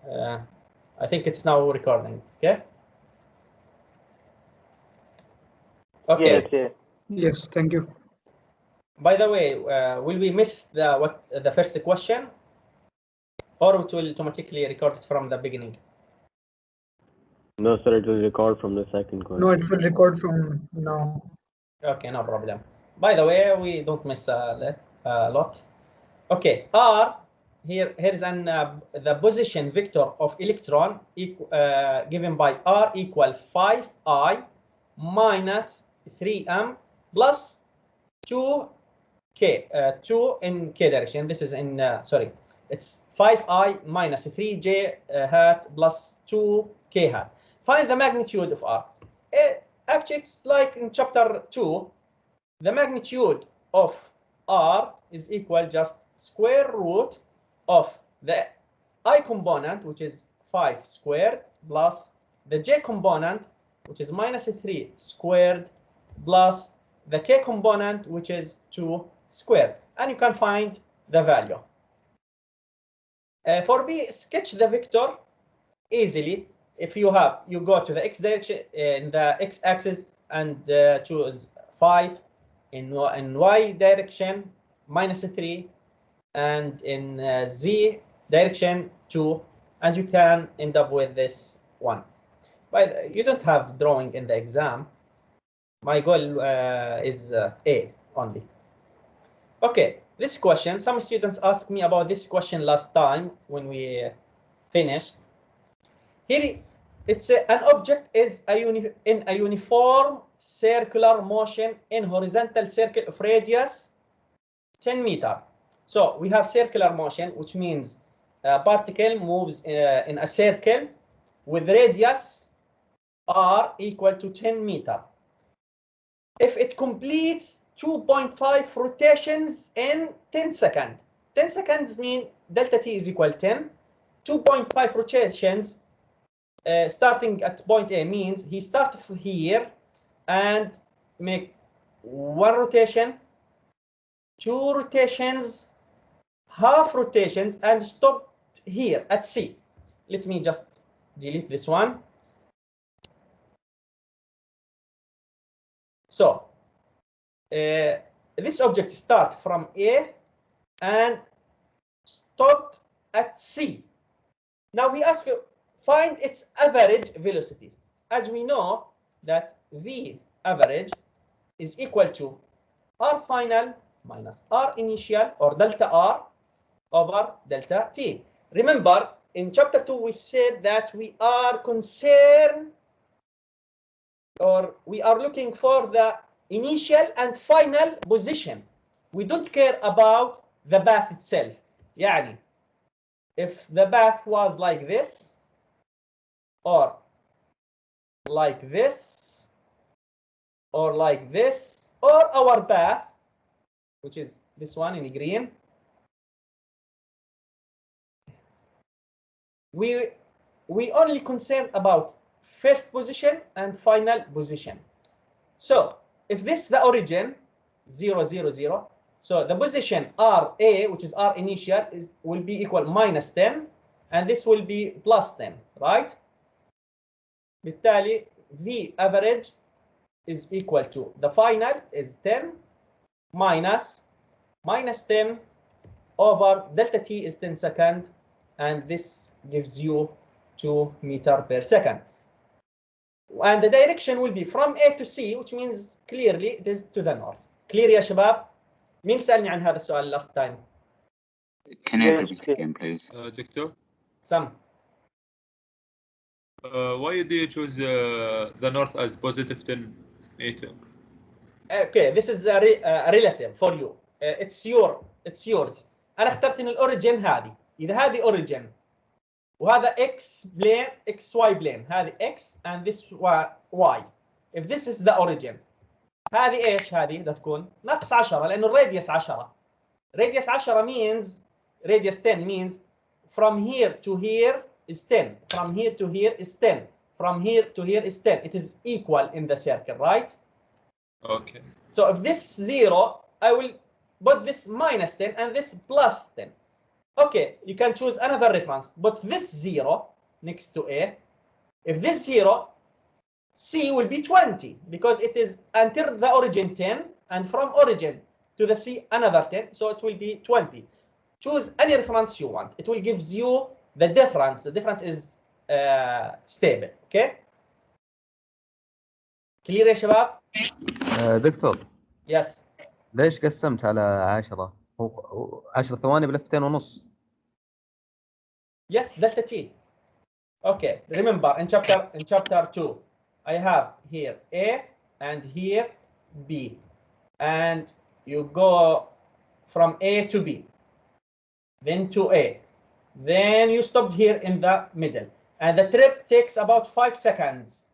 I think it's now recording. Okay. Okay. Yes. Yes, thank you. By the way, will we miss the first question, or it will automatically record it from the beginning? No, sir, it will record from the second question. No, it will record from now. Okay, no problem. By the way, we don't miss a lot. Okay, R here's the position vector of electron given by R equal 5I minus 3m plus 2k 2 in k direction. This is in sorry, it's 5I minus 3j hat plus 2k hat. Find the magnitude of R. Actually, it's like in chapter 2. The magnitude of R is equal just square root of the I component, which is 5 squared, plus the j component, which is minus 3 squared, plus the k component, which is 2 squared. And you can find the value. For B, sketch the vector easily. If you go to the x direction in the x-axis and choose 5, in y direction minus 3, and in z direction 2, and you can end up with this one. But you don't have drawing in the exam. My goal is A only. Okay, this question, some students asked me about this question last time when we finished. Here, it's an object is in a uniform circular motion in horizontal circle of radius 10 meter. So we have circular motion, which means a particle moves in a circle with radius r equal to 10 meter. If it completes 2.5 rotations in 10 seconds, 10 seconds mean delta t is equal 10. 2.5 rotations starting at point A means he starts here and make 1 rotation, 2 rotations, half rotations, and stop here at C. Let me just delete this one. So this object starts from A and stopped at C. Now we ask you, find its average velocity. As we know that V average is equal to R final minus R initial, or delta R over delta T. Remember, in chapter 2, we said that we are concerned, or we are looking for the initial and final position. We don't care about the path itself. Yani, if the path was like this, or like this, or like this, or our path, which is this one in green, we only concerned about first position and final position. So if this is the origin 0, 0, 0, so the position RA, which is R initial, will be equal minus 10, and this will be plus 10, right? بالتالي V average is equal to the final is 10 minus 10 over delta T is 10 seconds, and this gives you 2 meters per second. And the direction will be from A to C, which means clearly it is to the north. Clear يا شباب؟ مين سألني عن هذا السؤال last time? Can I repeat again, please? Doctor? Sam. Why do you choose the north as positive 10 meter? Okay, this is a relative for you. It's yours. أنا اخترت إن الأوريجين هذه. إذا هذه أوريجين وهذا X plane, XY plane، هذه X and this Y. If this is the origin، هذه إيش هذه؟ بدها تكون ناقص 10 لأنه الراديوس 10. Radius 10 means radius 10 means from here to here is 10. From here to here is 10. From here to here is 10. It is equal in the circle, right? Okay. So if this 0, I will put this minus 10 and this plus 10. Okay, you can choose another reference, but this 0 next to A, if this 0, C will be 20 because it is until the origin 10 and from origin to the C another 10, so it will be 20. Choose any reference you want. It will give you the difference. The difference is stable. Okay? Clear يا شباب؟ دكتور Yes. ليش قسمت على 10؟ هو 10 ثواني بلفتين ونص. Yes, delta T. Okay, remember in chapter 2, I have here A and here B, and you go from A to B, then to A, then you stopped here in the middle, and the trip takes about 5 seconds,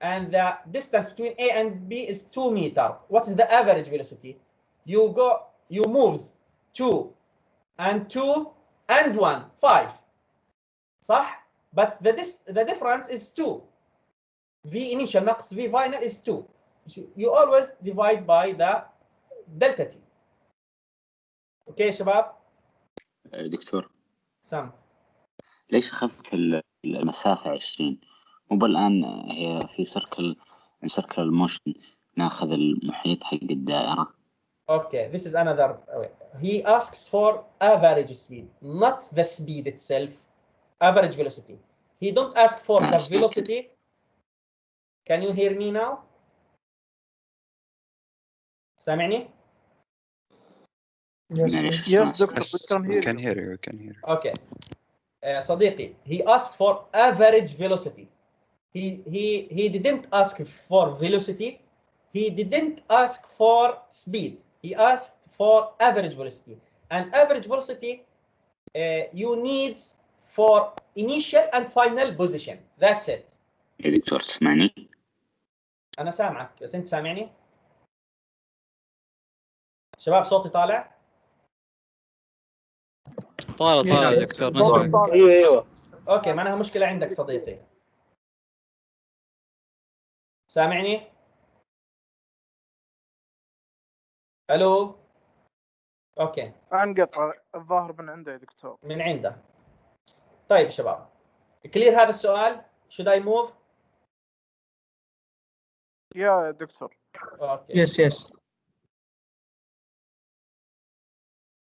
and the distance between A and B is 2 meters. What is the average velocity? You moves 2 and 2 and 1, 5. صح؟ But the difference is 2. V initial ناقص V final is 2. You always divide by the delta T. اوكي يا شباب؟ دكتور سام. ليش أخذت المسافة 20؟ مو الآن هي في سيركل الموشن ناخذ المحيط حق الدائرة. Okay, this is another way. He asks for average speed, not the speed itself. Average velocity. He don't ask for the velocity. Can you hear me now? سامعني؟ Yes, doctor. We can hear you. We can hear you. Okay. صديقي, he asked for average velocity. He didn't ask for velocity. He didn't ask for speed. He asked for average velocity. And average velocity you need for initial and final position. That's it. يا دكتور تسمعني؟ أنا سامعك، بس أنت سامعني؟ شباب صوتي طالع؟ طالع يا دكتور نسمع. ايوه أوكي، معناها مشكلة عندك صديقي. سامعني؟ ألو؟ أوكي. انقطع الظاهر من عنده يا دكتور. من عنده. طيب شباب. كلير هذا السؤال؟ Should I move؟ يا دكتور. أوكي. Yes.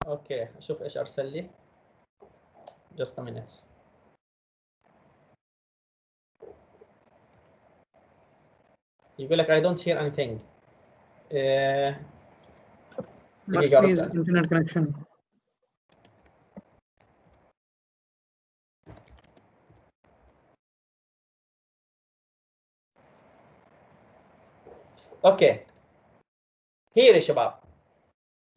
اوكي اشوف ايش ارسل لي. Just a minute. يقول لك I don't hear anything. Must دقيقة be his أرد. internet connection. Okay. Here يا شباب.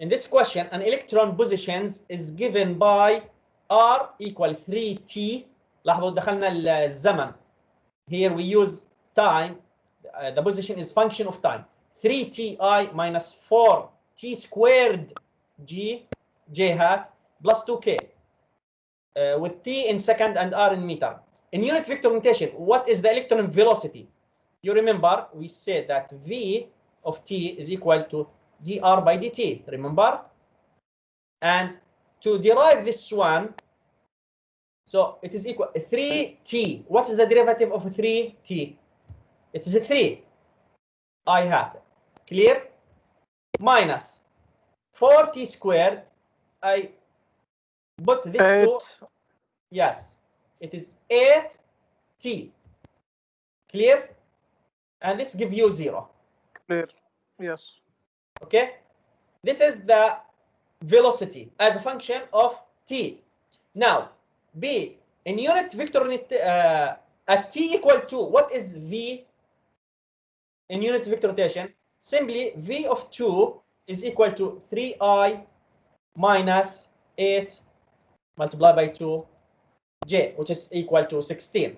In this question, an electron positions is given by R equal 3T. لاحظوا دخلنا الزمن. Here we use time. The position is function of time. 3Ti minus 4T squared J hat plus 2K with T in second and R in meter. In unit vector notation, what is the electron velocity? You remember we said that V of T is equal to dr by dt, remember? And to derive this one, so it is equal 3t. What is the derivative of 3t? It is a 3 I hat, clear? Minus 4t squared. I put this 8. to, yes, it is 8t, clear? And this gives you 0. Clear. Yes. Okay, this is the velocity as a function of t. Now, B, in unit vector at t equal to, what is V in unit vector notation? Simply V of 2 is equal to 3i minus 8 multiplied by 2j, which is equal to 16.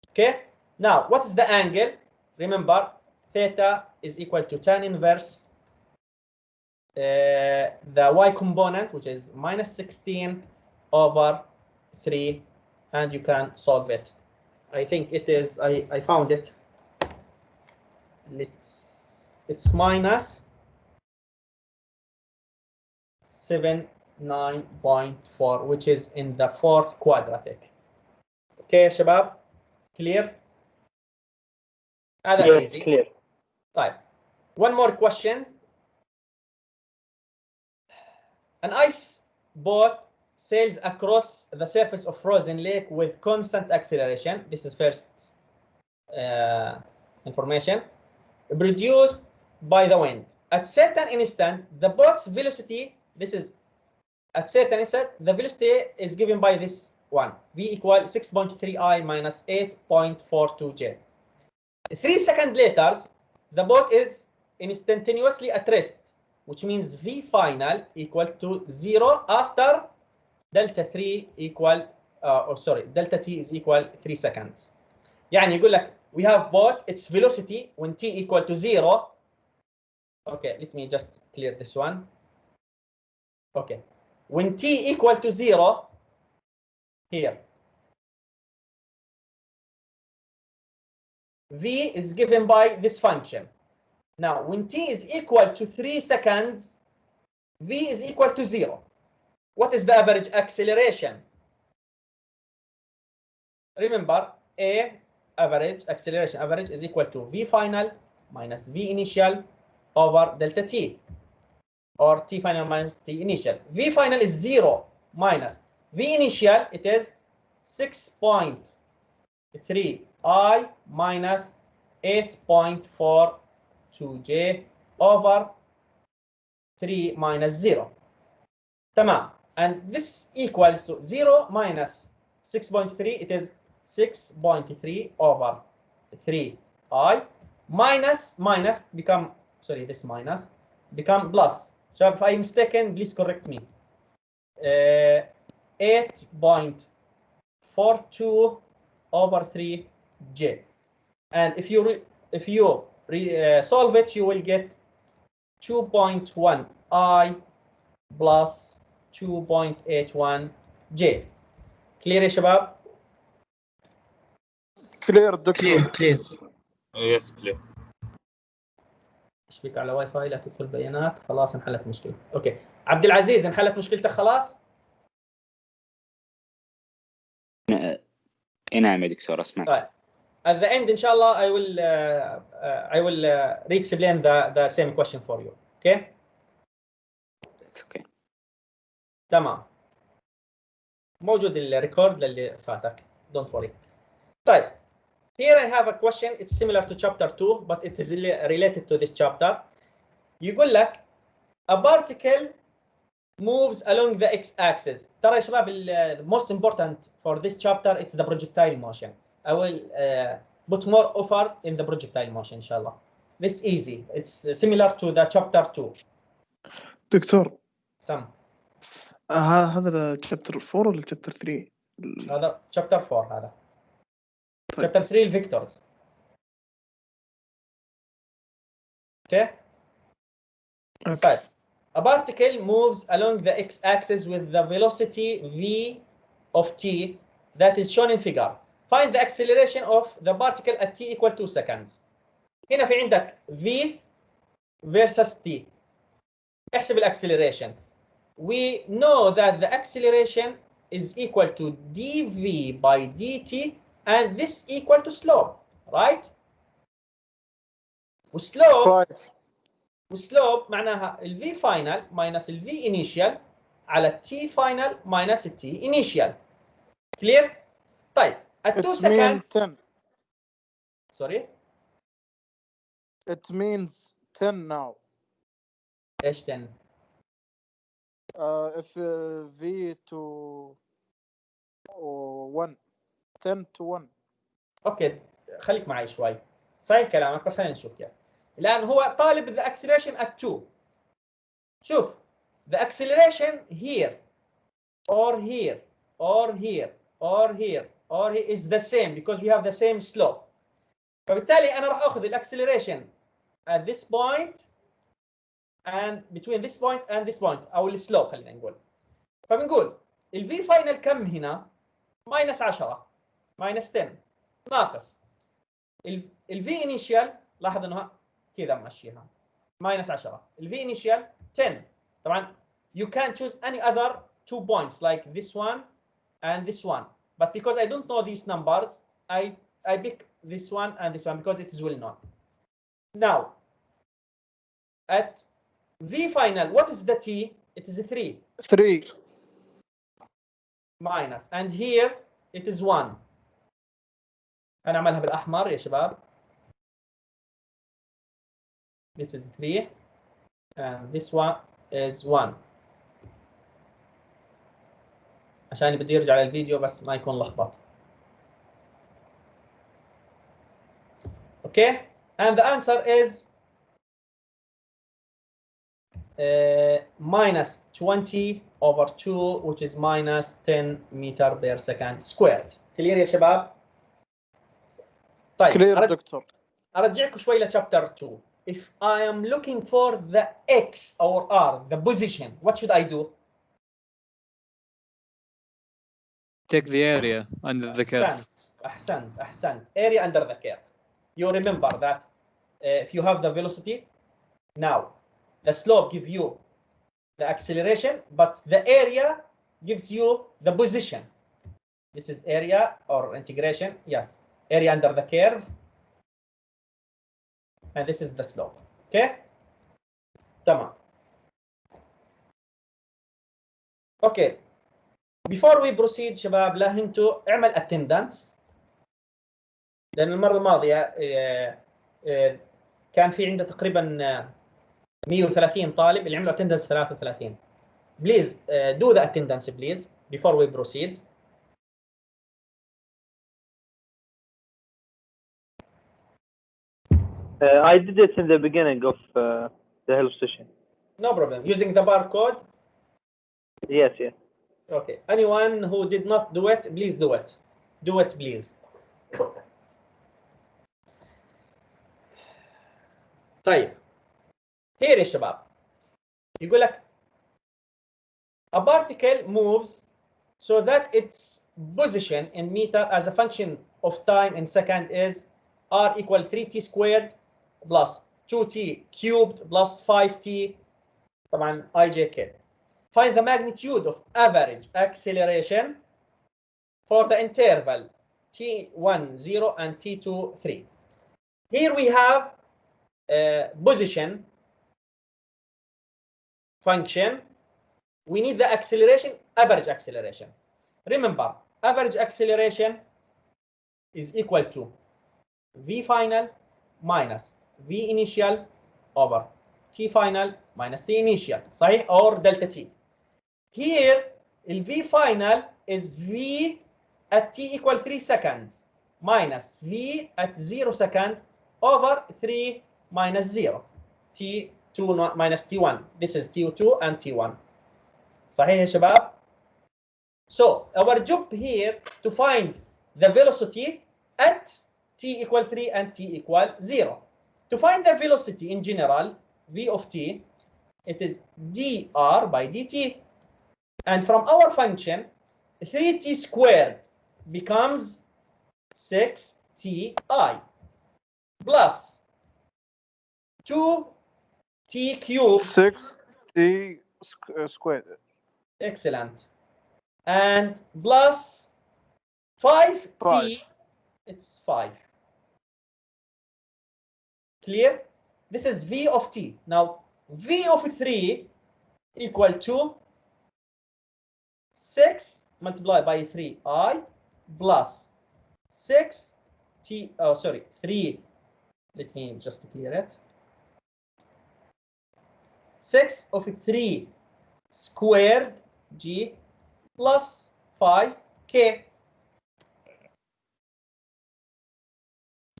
Okay, now what is the angle? Remember, theta is equal to tan inverse the y component, which is minus 16 over 3, and you can solve it. I think it is, I found it. It's minus 7 9.4 which is in the fourth quadratic. اوكي يا شباب clear؟ هذا Yes, easy. clear. طيب one more question. An ice boat sails across the surface of frozen lake with constant acceleration. This is first information produced by the wind. At certain instant, the boat's velocity, this is at certain instant, the velocity is given by this one. V equal 6.3I minus 8.42J. 3 seconds later, the boat is instantaneously at rest, which means V final equal to 0 after delta 3 equal, delta T is equal 3 seconds. يعني يقول لك we have boat, its velocity when T equal to 0. Okay, let me just clear this one. Okay, when T equal to 0, here, V is given by this function. Now, when T is equal to 3 seconds, V is equal to 0. What is the average acceleration? Remember, A average acceleration average is equal to V final minus V initial over delta T, or T final minus T initial. V final is 0 minus V initial, it is 6.3I minus 8.42J over 3 minus 0. تمام. And this equals to 0 minus 6.3, it is 6.3 over 3I minus become, sorry, this minus become plus. So if I'm mistaken, please correct me. 8.42 over 3J. And if you solve it, you will get 2.1I plus 2.81J. Clear يا شباب؟ كلير دكتور. كلير. Yes, clear. اشبك على واي فاي لا تدخل بيانات. خلاص انحلت مشكلة. اوكي. عبد العزيز انحلت مشكلتك خلاص؟ نعم يا دكتور اسمعك. طيب. At the end, inshallah, I will re-explain the same question for you. Okay? Okay. تمام. موجود الريكورد للي فاتك. Don't worry. طيب. Here I have a question. It's similar to chapter 2, but it is related to this chapter. يقول لك a particle moves along the x-axis. ترى يا شباب the most important for this chapter it's the projectile motion. I will put more effort in the projectile motion inshallah. This is easy. It's similar to the chapter 2. دكتور Some. هذا chapter 4 ولا chapter 3؟ هذا chapter 4 هذا. طيب. chapter 3 الفيكتورز. Okay? طيب. A particle moves along the x-axis with the velocity v of t that is shown in figure. Find the acceleration of the particle at t equal to seconds. هنا في عندك v versus t. احسب الاكسلريشن. We know that the acceleration is equal to dv by dt and this equal to slope, right? وسلوب وسلوب معناها ال v final minus ال v initial على ال t final minus ال t initial. Clear? طيب at 2 seconds. 10. Sorry? It means 10 now. ايش 10؟ If v to 1 10 to 1. اوكي خليك معي شوي. صحيح كلامك بس خلينا نشوف كيف. الآن هو طالب the acceleration at 2. شوف the acceleration here or here or here or here or here is the same because we have the same slope. فبالتالي أنا راح أخذ acceleration at this point and between this point and this point أو السلوب خلينا نقول. فبنقول ال v final كم هنا؟ minus 10 minus 10 ناقص ال v initial. لاحظ انه كذا ماشيها minus 10 ال v initial 10. طبعا you can choose any other 2 points like this one and this one. But because I don't know these numbers, I pick this one and this one because it is well known. Now, at V final, what is the T? It is a 3. 3 minus, and here it is 1. أنا أعملها بالأحمر يا شباب. This is 3 and this one is 1. عشان بدي يرجع للفيديو بس ما يكون لخبط. Okay, and the answer is minus 20/2, which is minus 10 meter per second squared. كلير يا شباب؟ طيب كلير دكتور. أرجعكم شوي لشابتر 2. If I am looking for the X or R, the position, what should I do? Take the area under the curve. أحسنت. Area under the curve. You remember that if you have the velocity, now the slope gives you the acceleration, but the area gives you the position. This is area or integration. Yes, area under the curve. And this is the slope. Okay? تمام. Okay. Before we proceed شباب لا انتوا اعمل attendance. لأن المرة الماضية كان في عنده تقريبا 130 طالب اللي عملوا attendance 33. Please do the attendance please before we proceed. I did it in the beginning of the help session. No problem. Using the barcode? Yes. Okay. Anyone who did not do it, please do it. Do it, please. طيب. Here يا شباب. يقول لك a particle moves so that its position in meter as a function of time in second is r equal 3t squared plus 2t cubed plus 5t طبعا ijk. Find the magnitude of average acceleration for the interval t1 0 and t2 3. Here we have position function. We need the acceleration, average acceleration. Remember, average acceleration is equal to v final minus v initial over t final minus t initial, صحيح? Or delta t. Here, v final is v at t equal 3 seconds minus v at 0 second over 3 minus 0. t2 minus t1. This is t2 and t1. صحيح يا شباب? So our job here to find the velocity at t equal 3 and t equal 0. To find the velocity in general, v of t, it is dr by dt. And from our function, 3t squared becomes 6ti plus 2t cubed. 6t squared. Excellent. And plus 5t, it's 5. Clear? This is v of t. Now, v of 3 equal to 6 multiplied by 3i plus 6t, 3. Let me just clear it. 6 of 3 squared g plus 5k,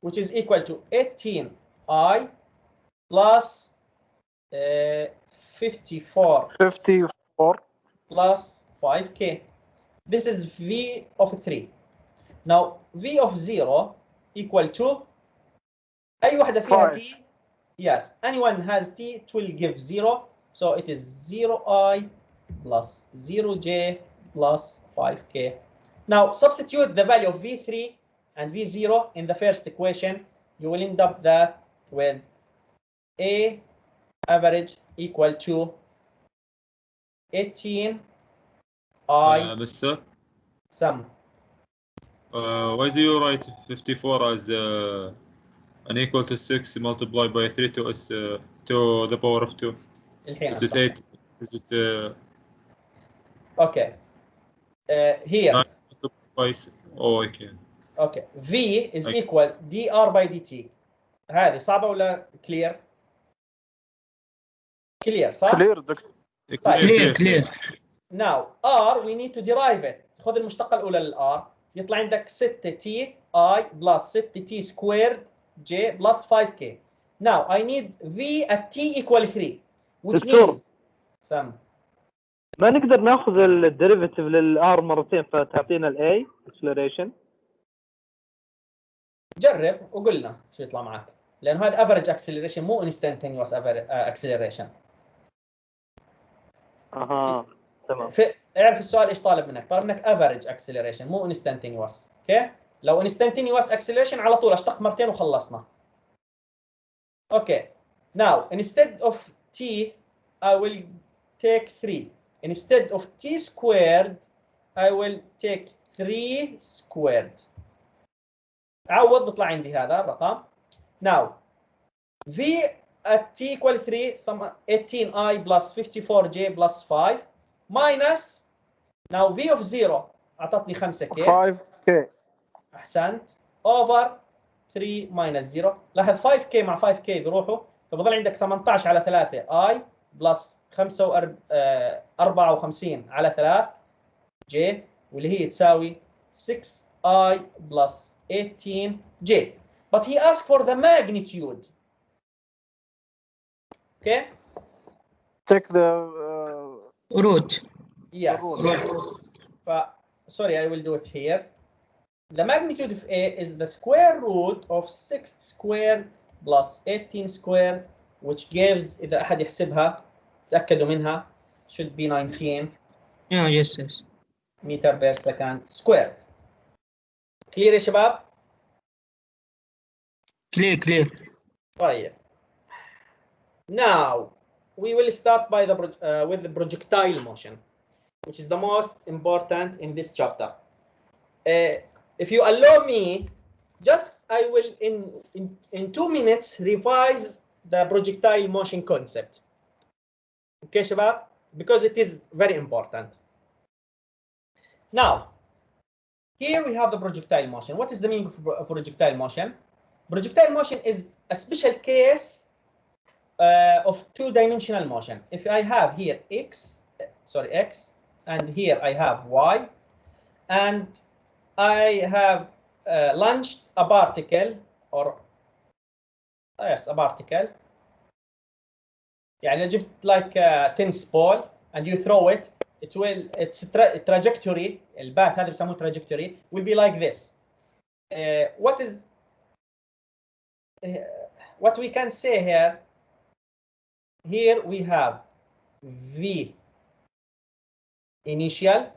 which is equal to 18i plus 54 plus 5k. This is v of 3. Now v of 0 equal to أي واحدة فيها t. Yes, anyone has t, it will give 0. So it is 0i plus 0j plus 5k. Now substitute the value of v3 and v0 in the first equation. You will end up that with a average equal to 18 I Mister, sum. why do you write 54 as an equal to 6 multiplied by 3 to s to the power of 2? الحين Is it 8? Is it okay. Here. 9 multiplied by okay. Okay. V is equal dr by dt. هذه صعبة ولا clear؟ clear صح؟ clear دكتور. clear. Now R we need to derive it. خذ المشتقة الأولى للR يطلع عندك 6t I plus 6t squared j plus 5k. Now I need V at t equal 3 which دكتور. means سم. ما نقدر ناخذ الديريفيتيف للار مرتين فتعطينا الاي acceleration. جرب وقلنا شو يطلع معك لأنه هذا average acceleration مو instantaneous acceleration. اها تمام. اعرف السؤال ايش طالب منك؟ طالب منك average acceleration مو instantaneous. اوكي؟ لو instantaneous acceleration على طول اشتق مرتين وخلصنا. اوكي. Now instead of t I will take 3. Instead of t squared I will take 3 squared. عوض بيطلع عندي هذا الرقم. Now v at t equal 3 18i plus 54j plus 5 minus now v of 0 اعطتني 5k 5k احسنت over 3 minus 0. لاحظ 5k مع 5k بيروحوا فبضل عندك 18 على 3 i plus 54 على 3 j واللي هي تساوي 6i plus 18j. But he asked for the magnitude. Okay? take the root. Yes. Sorry, I will do it here. The magnitude of A is the square root of 6 squared plus 18 squared, which gives إذا أحد يحسبها تأكدوا منها should be 19 yes. meter per second squared. Clear يا شباب؟ Clear. طيب. Now we will start by with the projectile motion, which is the most important in this chapter. If you allow me, just I will in 2 minutes revise the projectile motion concept. Okay, شباب? Because it is very important. Now, here we have the projectile motion. What is the meaning of projectile motion? Projectile motion is a special case of two-dimensional motion. If I have here x, and here I have y, and I have launched a particle, or yes, a particle. يعني جبت like a tennis ball and you throw it, its trajectory, الباث هذا بيسموه trajectory, will be like this. What we can say here. Here we have V initial,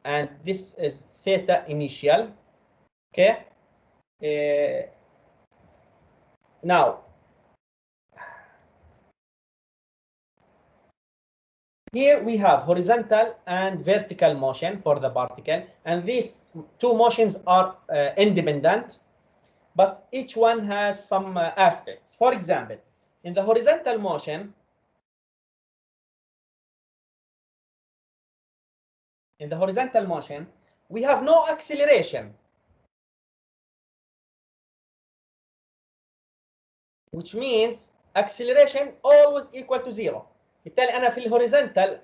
and this is theta initial. Okay. Now, here we have horizontal and vertical motion for the particle, and these two motions are independent, but each one has some aspects. For example, in the horizontal motion, we have no acceleration, which means acceleration always equal to 0. بالتالي أنا في horizontal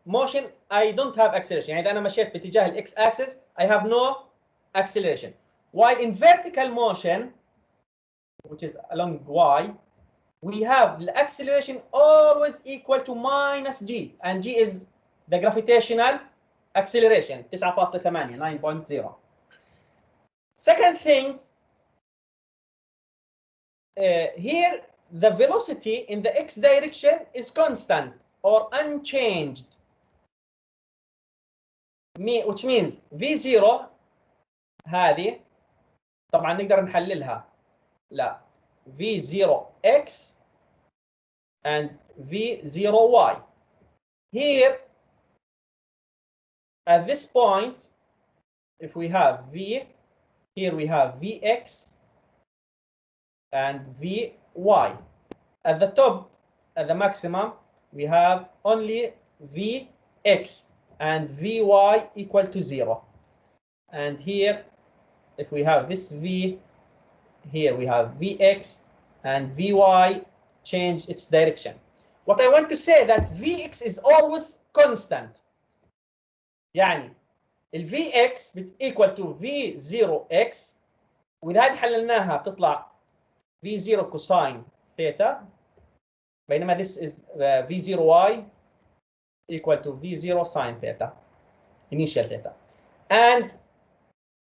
motion I don't have acceleration. يعني إذا أنا مشيت باتجاه ال x axis I have no acceleration. While in vertical motion, which is along y, we have the acceleration always equal to minus g, and g is the gravitational acceleration 9.0. Second thing, here the velocity in the x direction is constant or unchanged, which means v0 هذه طبعا نقدر نحللها لا v0x and v0y. Here at this point, if we have V, here we have Vx and Vy. At the top, at the maximum, we have only Vx and Vy equal to 0. And here, if we have this V, here we have Vx and Vy change its direction. What I want to say that Vx is always constant. يعني ال Vx equal to V0x، وإذا حللناها بتطلع V0 cosine theta، بينما this is V0y equal to V0 sine theta, initial theta. And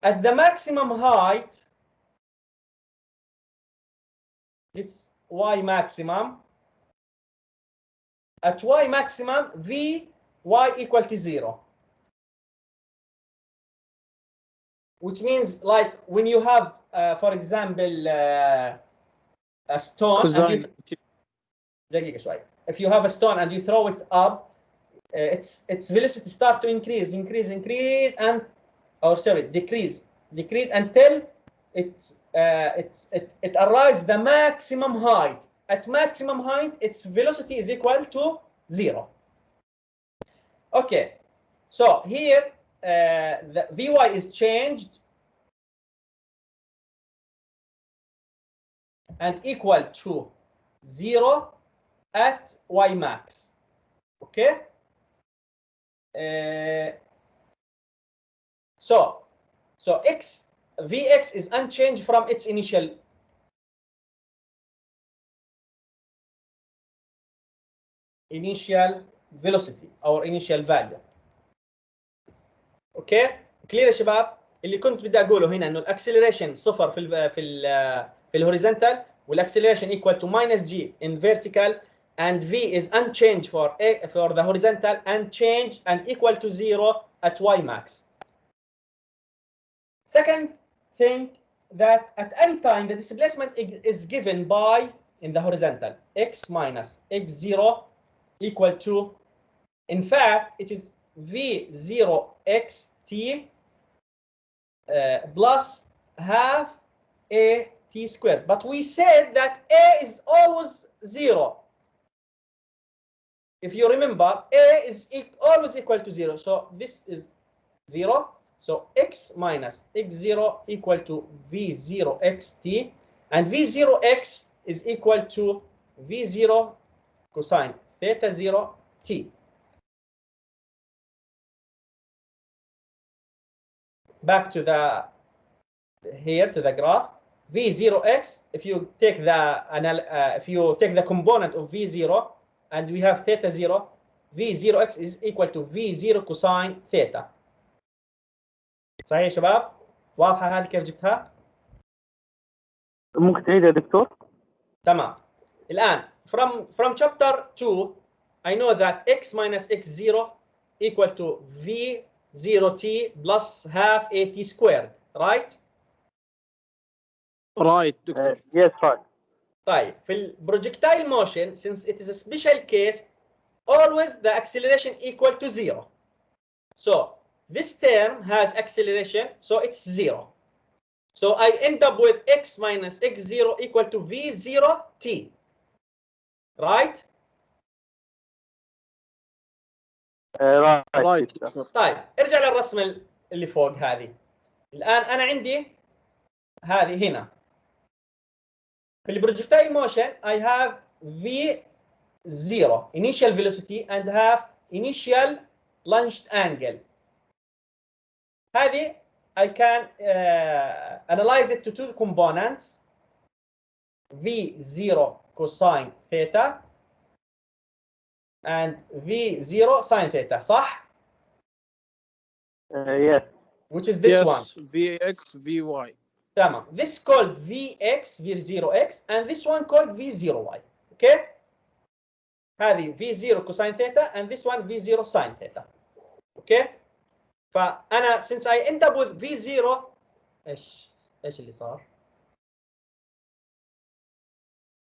at the maximum height, this y maximum, at y maximum, Vy equal to 0. Which means, like, when you have, for example, a stone, if you have a stone and you throw it up, its velocity start to increase, and decrease until it arrives the maximum height. At maximum height, its velocity is equal to 0. Okay, so here the Vy is changed and equal to 0 at y max. Okay. So Vx is unchanged from its initial velocity or initial value. اوكي كلير يا شباب؟ اللي كنت بدي اقوله هنا انه الاكسلريشن صفر في الهوريزونتال، والاكسلريشن equal to minus g in vertical, and v is unchanged for the horizontal and change and equal to 0 at y max. Second thing, that at any time the displacement is given by, in the horizontal, x minus x0 equal to, in fact it is v0xt plus half a t squared, but we said that a is always 0. If you remember, a is always equal to 0, so this is 0. So x minus x0 equal to v0xt, and v0x is equal to v0 cosine theta 0 t. Back to the graph, v0x, if you take the component of v0 and we have theta 0, v0x is equal to v0 cosine theta. صحيح يا شباب؟ واضحة هذه كيف جبتها؟ ممكن تعيد يا دكتور؟ تمام. الآن from chapter 2 I know that x minus x0 equal to v0t plus half a t squared, right? Right, دكتور. Yes, right. طيب في البروجكتايل motion, since it is a special case, always the acceleration equal to 0. So this term has acceleration, so it's 0. So I end up with x minus x0 equal to v0t, right? Right. طيب ارجع للرسمة اللي فوق هذه. الآن أنا عندي هذه هنا. في البروجكتايل motion I have v0 initial velocity and have initial launched angle. هذه I can analyze it to two components, v0 cosine theta and v0 sine theta, صح? Yes. Which is this one? Vx, Vy. تمام. This called Vx, V0x, and this one called V0y. Okay? هذه V0 cosine theta and this one V0 sine theta. Okay? فأنا since I end up with V0 ايش اللي صار؟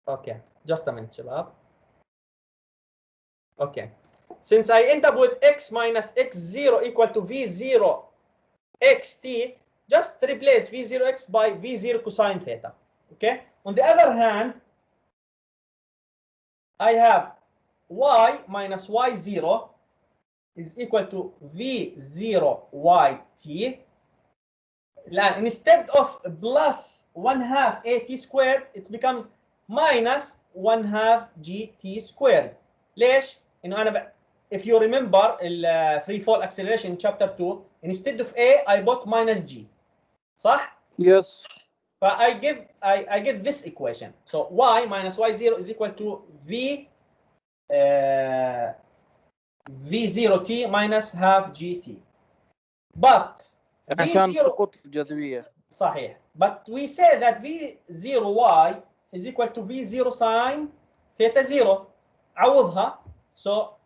Okay, just a minute شباب. Okay. since I end up with x minus x0 equal to v0 xt, just replace v0x by v0 cosine theta. Okay. On the other hand, I have y minus y0 is equal to v0 yt. Instead of plus 1/2 at squared, it becomes minus 1/2 gt squared. ليش؟ إنه أنا if you remember free fall acceleration in chapter 2, instead of a I put minus g. صح؟ Yes. But I get this equation. So y minus y0 is equal to v0t minus half gt. But عشان v0 سقوط الجاذبية. صحيح. But we say that v0y is equal to v0 sine theta 0. عوضها. So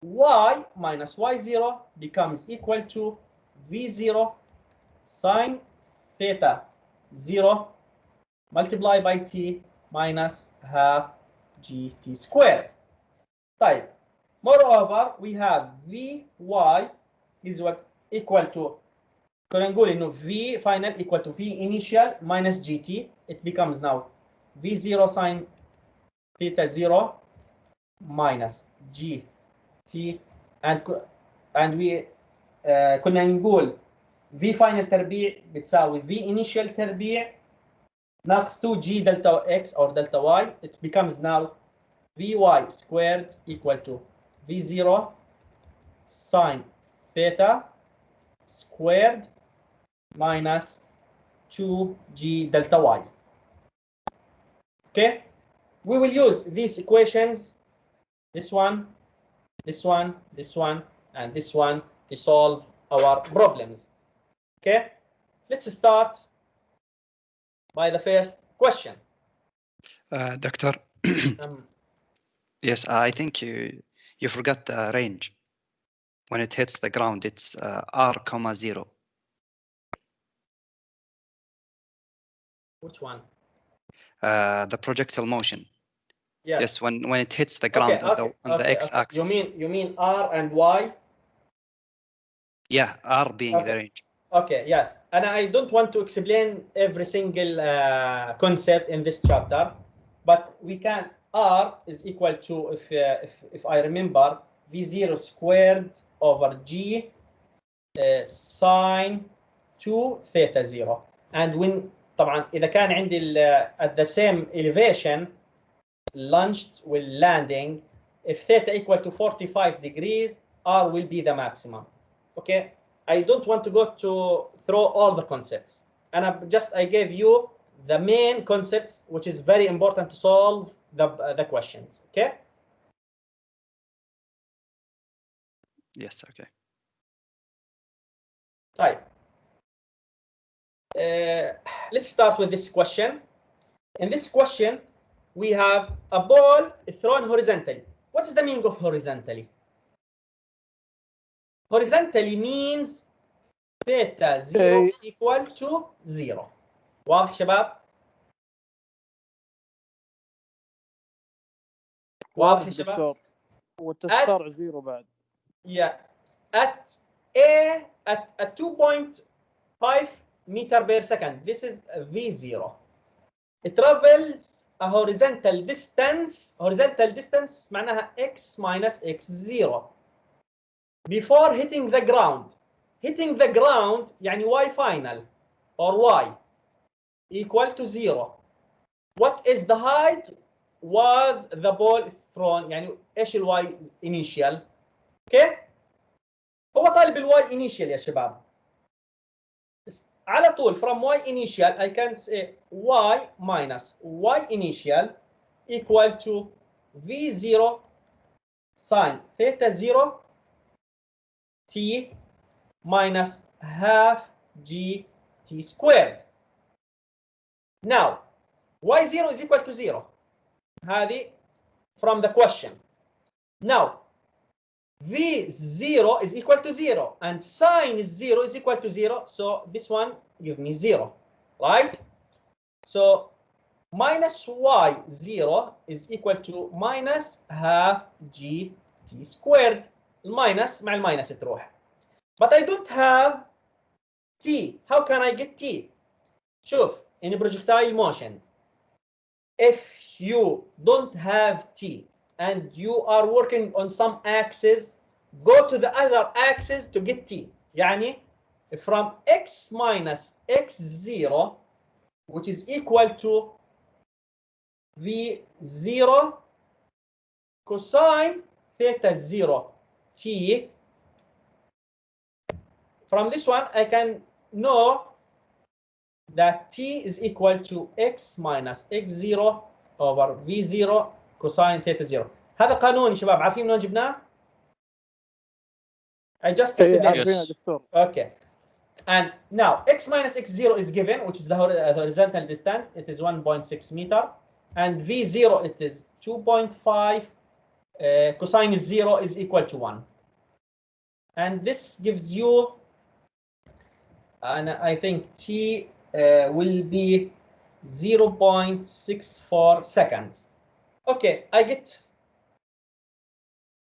y minus y0 becomes equal to v0 sine theta 0 multiplied by t minus half gt squared. طيب. Moreover, we have vy is equal to, كنا نقول إنه v final equal to v initial minus gt. It becomes now v0 sine theta 0 minus gt, and we كنا نقول v final تربيع بتساوي v initial تربيع ناقص 2g delta x or delta y. It becomes now vy squared equal to v0 sine theta squared minus 2g delta y. Okay, we will use these equations, this one, this one, this one, and this one, to solve our problems. Okay, let's start by the first question. Doctor, yes, I think you forgot the range. When it hits the ground, it's r, 0. Which one? The projectile motion. Yes. Yes, when it hits the ground on the x-axis. You mean r and y? Yeah, r being the range. Okay, yes. And I don't want to explain every single concept in this chapter, but we can. R is equal to, if I remember, v0 squared over g sine 2 theta 0. And when طبعا إذا كان عندي at the same elevation launched with landing, if theta equal to 45 degrees, R will be the maximum. Okay, I don't want to go through all the concepts, and I gave you the main concepts, which is very important to solve the questions. Okay. Yes. Okay. Right. Let's start with this question. In this question, we have a ball thrown horizontally. What is the meaning of horizontally? Horizontally means theta 0 equal to 0. واضح شباب؟ واضح شباب؟ والتستار 0 بعد. Yeah. At 2.5 meter per second, this is v0. It travels a horizontal distance. Horizontal distance معناها x minus x0 before hitting the ground. Hitting the ground يعني y final or y equal to 0. What is the height was the ball thrown؟ يعني ايش الواي initial؟ اوكي؟ هو طالب الواي initial يا شباب. على طول from y initial I can say y minus y initial equal to v0 sine theta 0 t minus half g t squared. Now y0 is equal to 0. هذه from the question. Now v0 is equal to 0 and sine 0 is equal to 0, so this one give me 0, right? So minus y0 is equal to minus half g t squared. الماينس مع الماينس تروح. But I don't have t. How can I get t? شوف in projectile motion, if you don't have t and you are working on some axis, go to the other axis to get t. يعني from x minus x0, which is equal to v0 cosine theta 0 t. From this one, I can know that t is equal to x minus x0 over v0 cosine theta 0. هذا قانون يا شباب، عارفين من وين جبناه؟ I just explained. Yes. Okay. And now x minus x0 is given, which is the horizontal distance. It is 1.6 meter. And v0 it is 2.5. Cosine 0 is equal to 1. And this gives you, and I think t will be 0.64 seconds. Okay, I get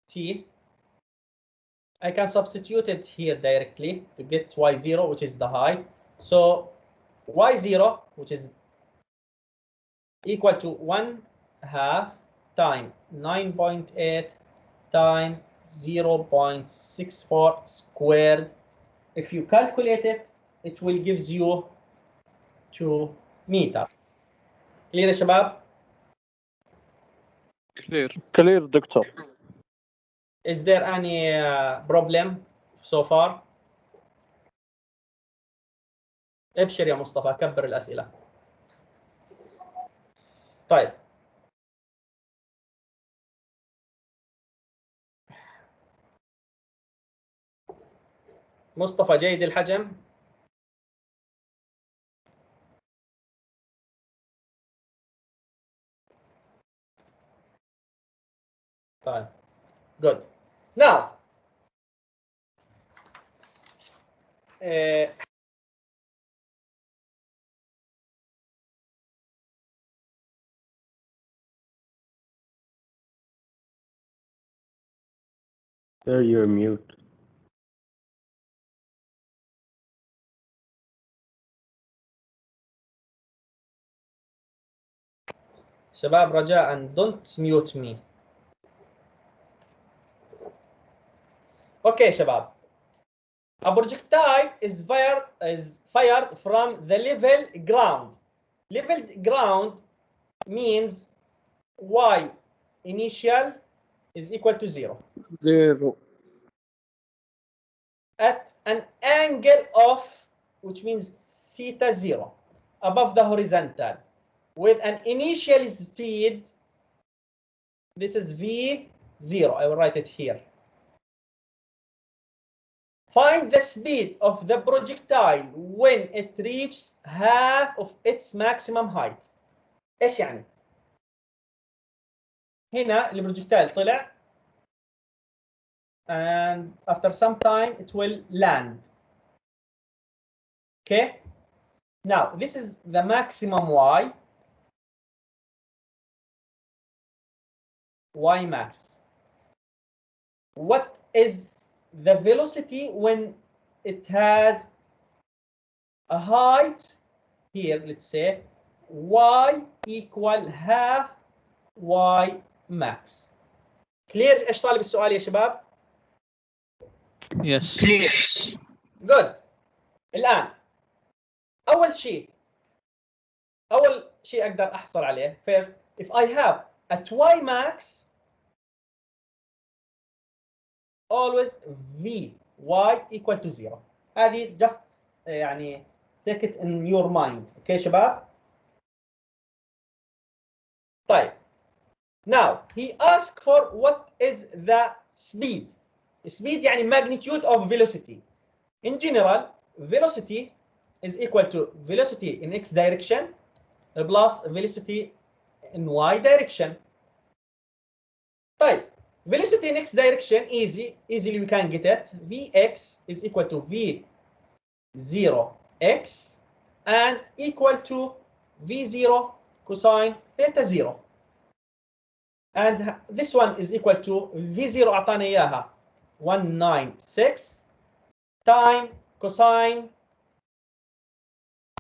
t. I can substitute it here directly to get y0, which is the height. So y0, which is equal to 1/2 times 9.8 times 0.64 squared. If you calculate it, it will give you 2 meter. Clear يا شباب? كلير دكتور. Is there any problem so far? ابشر يا مصطفى، كبر الأسئلة. طيب. مصطفى جيد الحجم. طيب. Good. Now. Sir, you're mute. شباب رجاء don't mute me. Okay شباب. A projectile is fired from the level ground. Level ground means y initial is equal to 0. 0. At an angle of, which means theta 0, above the horizontal, with an initial speed. This is v0. I will write it here. Find the speed of the projectile when it reaches half of its maximum height. ايش يعني؟ هنا البروجكتايل طلع and after some time it will land. Okay? Now this is the maximum y max. What is the velocity when it has a height here? Let's say y equal half y max. Clear ايش طالب السؤال يا شباب؟ Yes. Good. الآن أول شيء أقدر أحصل عليه. First, if I have a y max, always v y equal to 0. هذه just يعني take it in your mind. Okay شباب؟ طيب. Now he asked for what is the speed. Speed يعني magnitude of velocity. In general, velocity is equal to velocity in x direction plus velocity in y direction. طيب, velocity in x direction easily we can get it. Vx is equal to v0x and equal to v0 cosine theta 0. and this one is equal to V0 أعطانا إياها 196 time cosine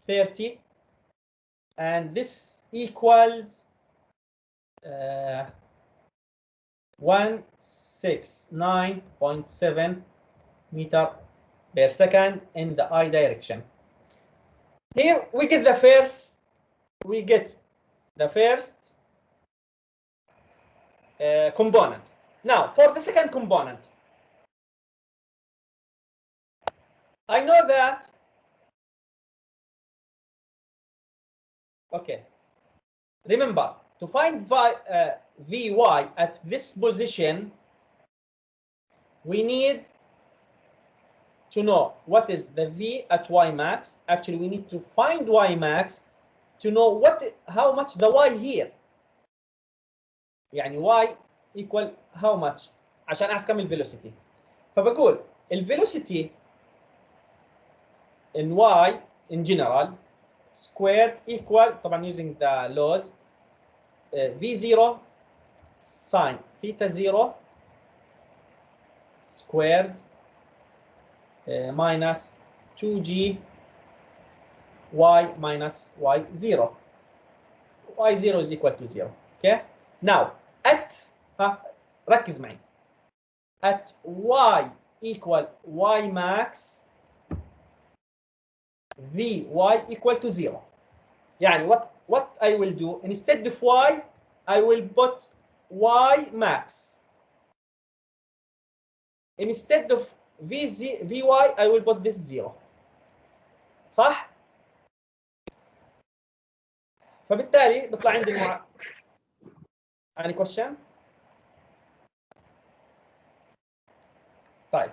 30, and this equals 169.7 meter per second in the I direction. Here we get the first component. Now for the second component, I know that, okay, remember to find Vy at this position, we need to know what is the V at Y max. Actually, we need to find Y max to know how much the Y here. يعني Y equal how much عشان أعرف كم الفيلوسيتي. فبقول الفيلوسيتي in Y in general squared equal, طبعا using the laws, V0 sine theta 0 squared minus 2g y minus y0. y0 is equal to 0. Okay. Now at ركز معي, at y equal y max, Vy equal to 0. يعني what I will do, instead of y I will put y max. Instead of Vy I will put this 0. صح؟ فبالتالي بيطلع عندي any question؟ طيب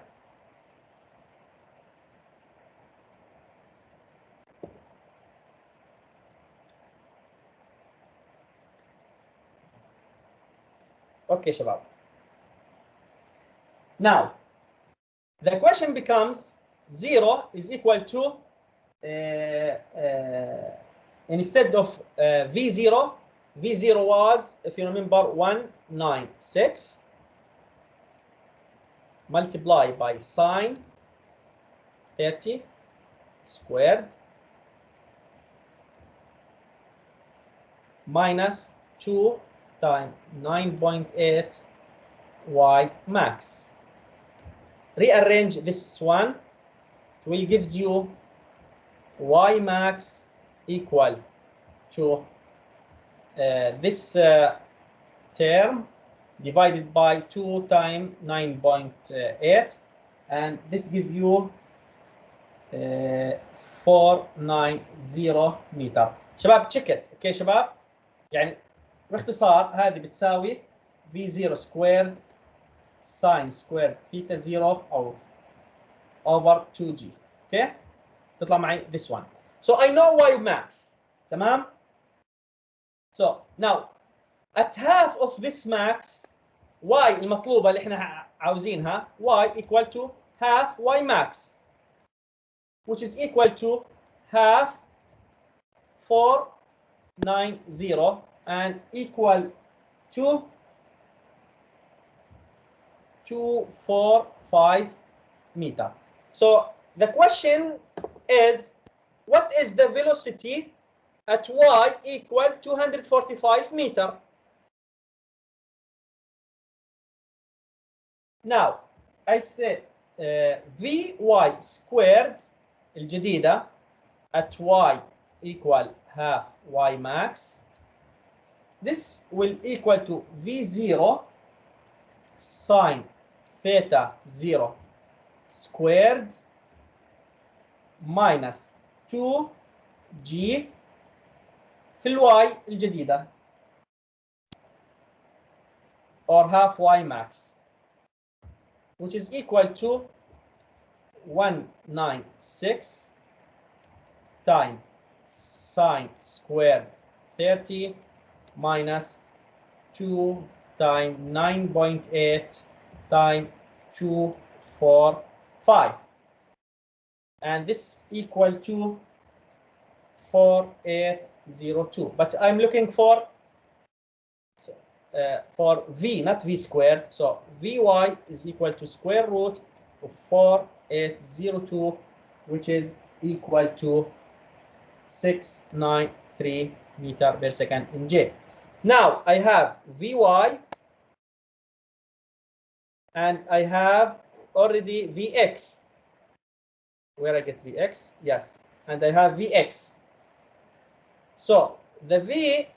اوكي شباب. Now the question becomes 0 is equal to instead of V0 was, if you remember, 196 multiplied by sine 30 squared minus 2 times 9.8 y max. Rearrange this one, it will gives you y max equal to this term divided by 2 times 9.8, and this give you 490 meter. شباب check it. اوكي شباب, يعني باختصار هذه بتساوي V0 squared sine squared theta 0 أو over 2g. okay, تطلع معي this one. So I know y max. تمام. So now at half of this max, y المطلوبة اللي احنا عاوزينها, y equal to half y max, which is equal to half 490 and equal to 245 meter. So the question is, what is the velocity at y equal 245 meter? Now I say Vy squared الجديدة at y equal half y max. This will equal to V0 sine theta 0 squared minus 2g في الواي الجديدة or half y max, which is equal to 196 times sine squared 30 minus 2 times 9.8 times 245, and this equal to 4802. But I'm looking for for v, not v squared. So vy is equal to square root of 4802, which is equal to 693 meter per second in J. Now I have Vy and I have already Vx. Where I get Vx? Yes. And I have Vx. So the V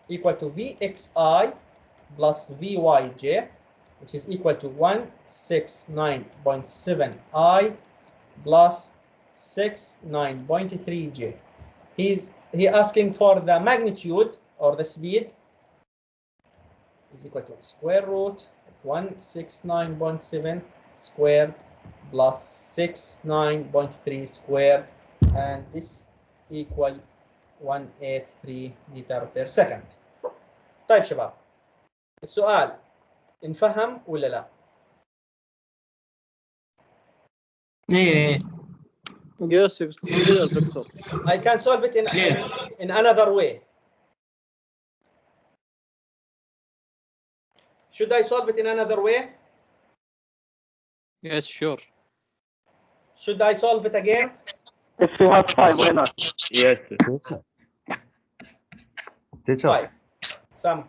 equal to Vxi plus Vyj, which is equal to 169.7 I plus 69.3 J. He asking for the magnitude or the speed is equal to square root 169.7 squared plus 69.3 squared, and this equal 183 meter per second. طيب شباب، السؤال انفهم ولا لا؟ ايه Yes, it's clear, Doctor. I can solve it in another way. Should I solve it in another way? Yes, sure. Should I solve it again? If you have time, why not? Yes. Teacher. Fine. Some.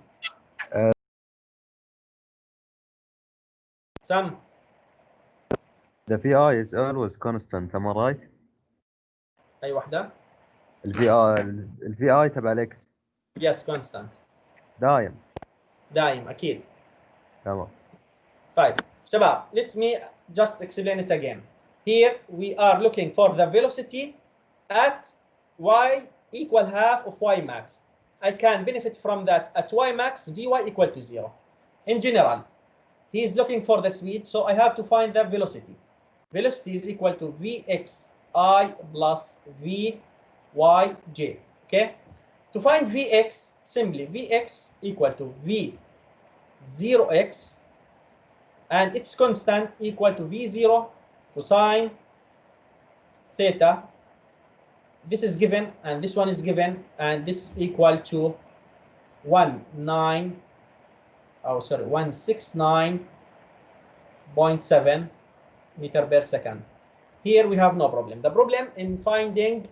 Some. The VI is always constant, am I right? أي واحدة؟ ال VI تبع الإكس. Yes, constant. دايم. دايم أكيد. تمام. طيب شباب, let me just explain it again. Here we are looking for the velocity at y equal half of y max. I can benefit from that at y max Vy equal to 0. In general, he is looking for the speed, so I have to find the velocity. Velocity is equal to Vxi plus Vyj. Okay? To find Vx, simply Vx equal to V0x, and its constant equal to V0 cosine theta. This is given, and this one is given, and this equal to 169.7 meter per second. Here we have no problem. The problem in finding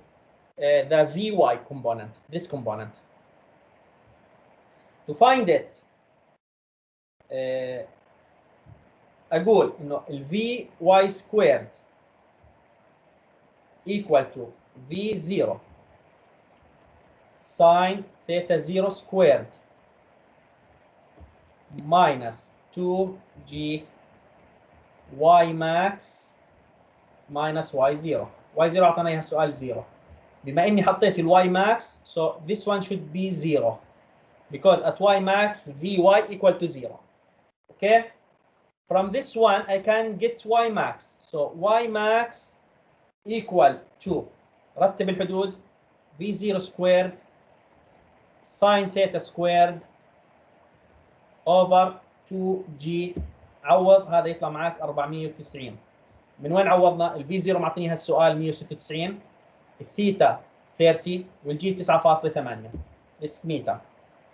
the Vy component, this component. To find it, أقول إنه ال Vy squared equal to V0 sine theta 0 squared minus 2g y max minus y0. y0 أعطانا إياها السؤال 0. بما إني حطيت ال y max, so this one should be 0 because at y max Vy equal to 0. Okay? From this one, I can get y max. So y max equal to, رتب الحدود, V0 squared sine theta squared over 2g. عوض هذا يطلع معك 490. من وين عوضنا؟ ال V0 معطيني هالسؤال 196, الثيتا 30 والجي 9.8. This meter.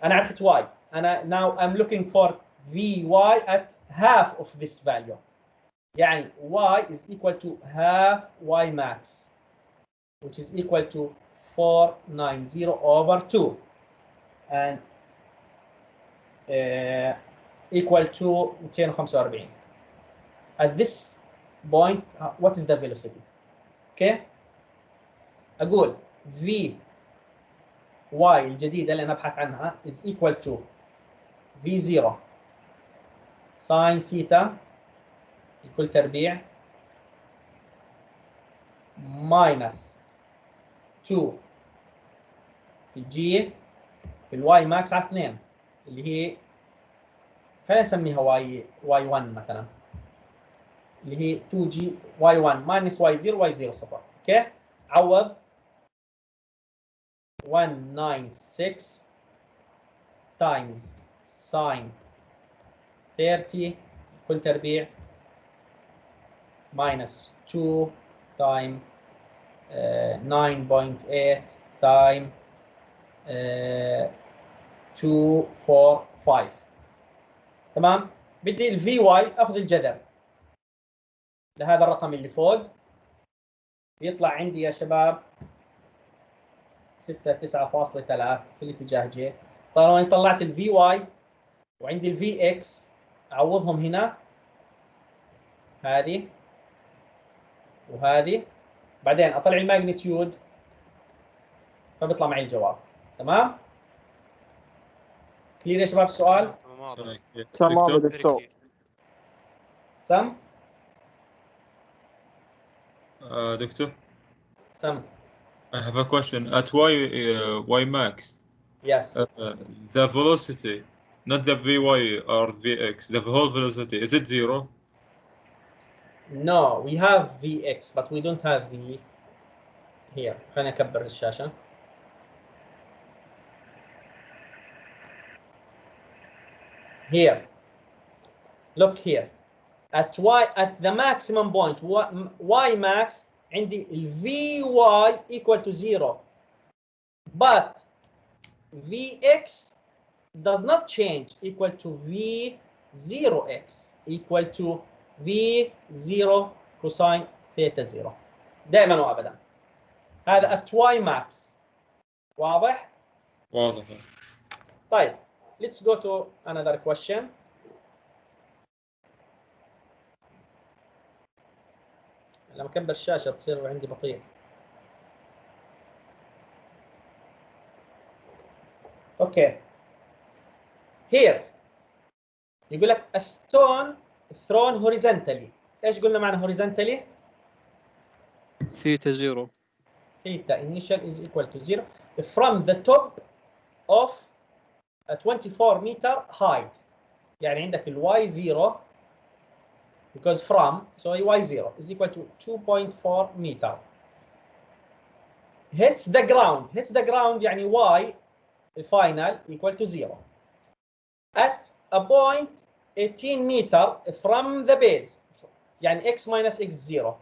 أنا عرفت y. أنا now I'm looking for Vy at half of this value. يعني y is equal to half y max, which is equal to 490 over 2, and equal to 245. At this point, what is the velocity? Okay. أقول Vy الجديدة اللي أنا أبحث عنها is equal to V0 ساين ثيتا يكون تربيع ماينس 2 في جي في الواي ماكس على 2 اللي هي خلينا نسميها واي 1 مثلا، اللي هي 2 جي واي 1 ماينس واي 0 واي 0 صفر. اوكي، عوض 196 تايمز ساين 30 كل تربيع minus 2 time 9.8 time 2 4 5. تمام. بدي الفي واي اخذ الجذر لهذا الرقم اللي فوق، يطلع عندي يا شباب 6 9.3 في الاتجاه ج. طالما اني طلعت الفي واي وعندي الفي اكس اعوضهم هنا، هذه وهذه، بعدين اطلع الماجنتيود فبيطلع معي الجواب. تمام. كلير يا شباب السؤال؟ تمام يا دكتور دكتور. سم دكتور سم I have a question. At y max, yes. The velocity, not the vy or vx, the whole velocity, is it 0? No, we have vx but we don't have v here. خليني اكبر الشاشة. Here. Look here. At the maximum point y max عندي ال vy equal to 0. But vx does not change, equal to v0x equal to v0 cosine theta 0 دائما وابدا. هذا at y max. واضح؟ واضح. طيب let's go to another question. لما اكبر الشاشه تصير عندي بطيء. اوكي. Here يقول لك a stone thrown horizontally. ايش قلنا معنى horizontally؟ ثيتا 0. Theta initial is equal to 0 from the top of a 24 meter height. يعني عندك ال y0 because from, so y0 is equal to 2.4 meter. Hits the ground يعني y final equal to 0. At a point 18 meter from the base يعني x minus x0.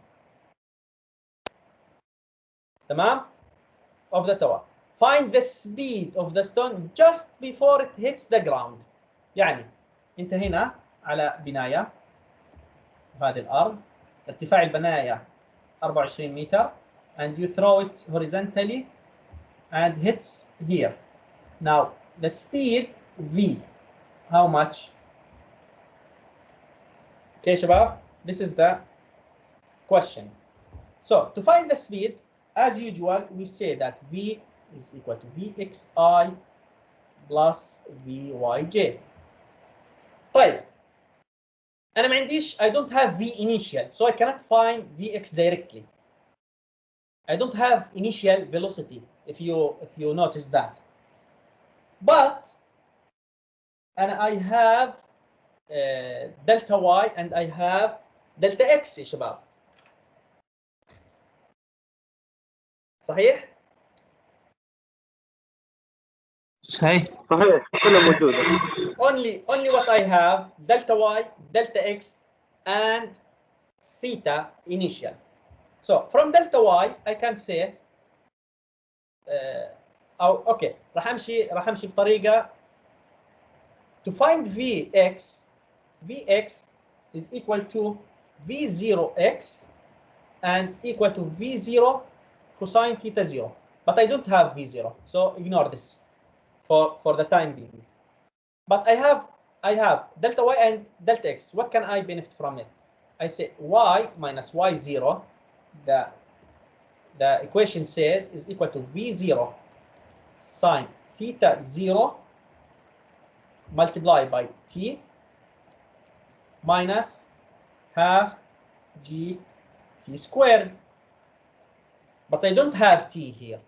تمام؟ of the tower. Find the speed of the stone just before it hits the ground. يعني انت هنا على بنايه هذه الارض، ارتفاع البنايه 24 متر and you throw it horizontally and hits here. Now the speed v, how much? Okay شباب, this is the question. So to find the speed, as usual we say that v is equal to vxi plus vyj. طيب أنا ما عنديش, I don't have v initial, so I cannot find vx directly. I don't have initial velocity, if you notice that. But and I have delta y and I have delta x يا شباب. صحيح؟ صحيح كلها موجودة. Only what I have delta y, delta x and theta initial. So from delta y I can say أو okay راح امشي بطريقة to find vx is equal to v0x and equal to v0 cosine theta 0. But I don't have v0, so ignore this for the time being. But I have delta y and delta x. What can I benefit from it? I say y minus y0, the equation says is equal to v0 sine theta 0 multiplied by t minus half g t squared. But I don't have t here.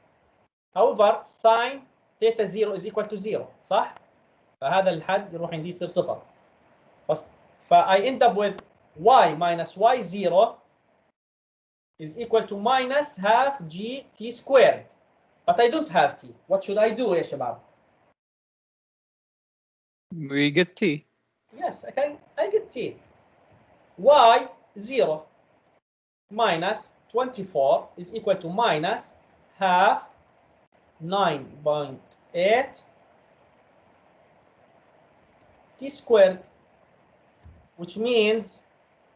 However, sine theta 0 is equal to 0, صح؟ فهذا الحد يروح عندي يصير صفر. I end up with y minus y0 is equal to minus half g t squared. But I don't have t. What should I do يا شباب? We get t. Yes, I get t. Y 0. minus 24 is equal to minus half 9.8 t squared, which means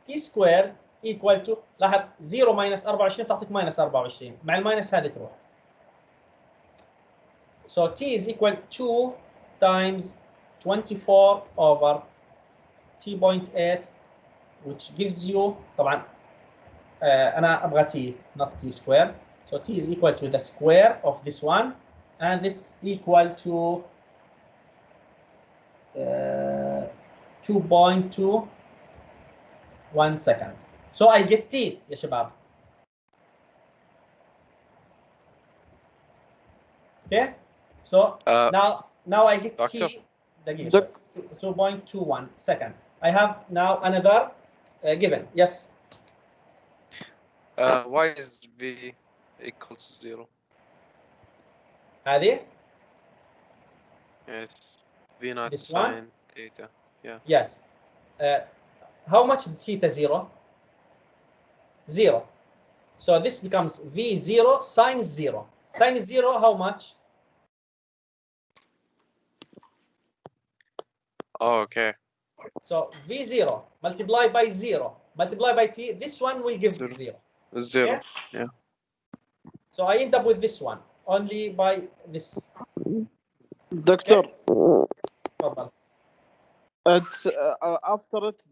t squared equal to لاحظ 0 minus 24 تعطيك minus 24 مع الماينس هذه تروح. So t is equal to 2 times 24 over t.8 which gives you طبعا أنا أبغى t not t squared. So t is equal to the square of this one and this equal to 2.2 1 second. So I get t يا شباب. Okay. So now I get Doctor? t دقيقة 2.21 second. I have now another given. Yes. Why is v equals 0? هذه. Yes. v not This sine one? theta. Yeah. Yes. How much is theta 0? 0. So this becomes v0 sine 0. Sine 0 how much? Oh, okay. So v0 multiplied by 0 multiplied by t. This one will give 0. 0. Okay? Yeah. So I end up with this one only by this. Doctor, تفضل. it's after it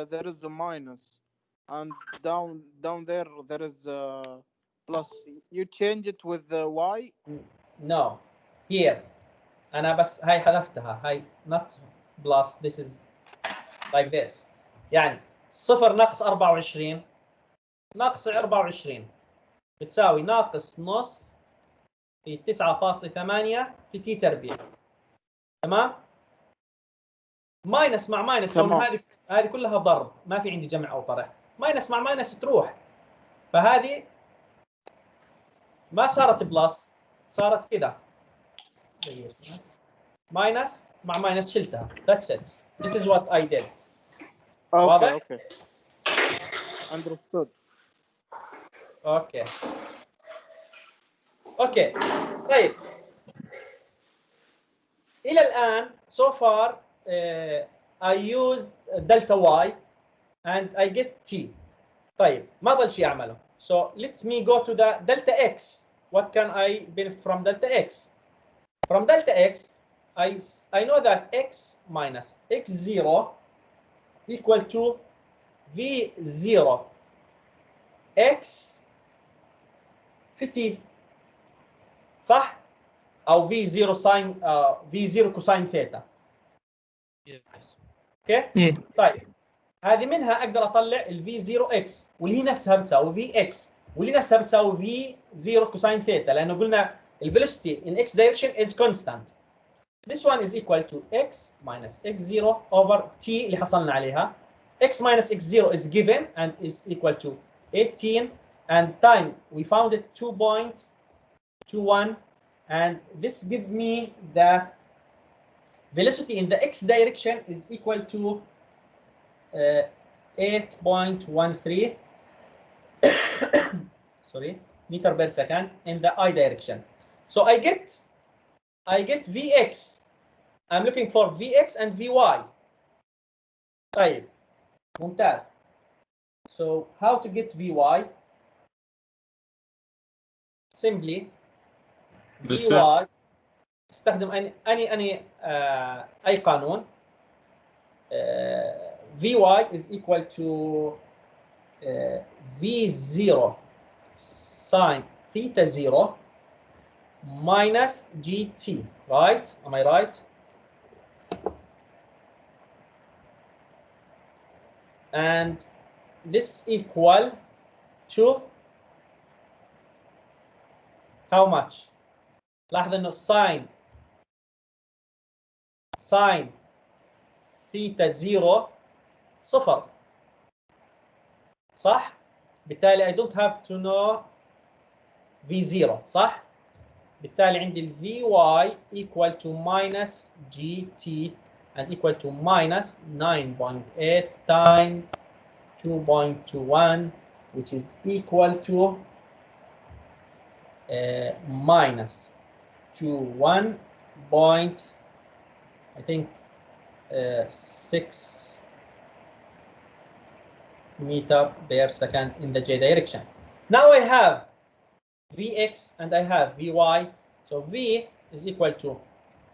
there is a minus, and down there is a plus. You change it with the y. No, here. أنا بس هاي حذفتها. هاي not plus. This is like this. يعني 0 ناقص 24 ناقص 24 بتساوي ناقص نص في 9.8 في تي تربيع. تمام؟ ماينس مع ماينس لو هذه كلها ضرب ما في عندي جمع او طرح. ماينس مع ماينس تروح. فهذه ما صارت بلس صارت كذا. ماينس مع ماينس شلتها. That's it. This is what I did. واضح؟ Okay. Understood. اوكي. اوكي. طيب. إلى الآن so far I used delta y and I get t. طيب ما ضل شيء أعمله. So let me go to the delta x. What can I benefit from delta x? From delta x, I know that x minus x0 equal to v0 x في t. صح؟ أو v0 ساين v0 كوساين ثيتا. Yes. اوكي؟ طيب هذه منها اقدر اطلع ال v0x واللي هي نفسها بتساوي vx واللي نفسها بتساوي v0 كوساين ثيتا لانه قلنا ال velocity in x direction is constant. This one is equal to x minus x0 over t اللي حصلنا عليها. x minus x0 is given and is equal to 18 and time we found it 2.21 and this gives me that velocity in the x direction is equal to 8.13 sorry meter per second in the I direction. So I get Vx. I'm looking for Vx and Vy. طيب ممتاز. So how to get Vy? Simply Vy استخدم أي قانون. Vy is equal to V0 sine theta 0 minus GT, right? Am I right? And this equal to how much? لاحظ انه ساين ثيتا 0 صفر صح؟ بالتالي I don't have to know V0 صح؟ بالتالي عندي ال Vy equal to minus GT and equal to minus 9.8 times 2.21 which is equal to minus to 1 point, I think 6 meter per second in the j direction. Now I have Vx and I have Vy. So V is equal to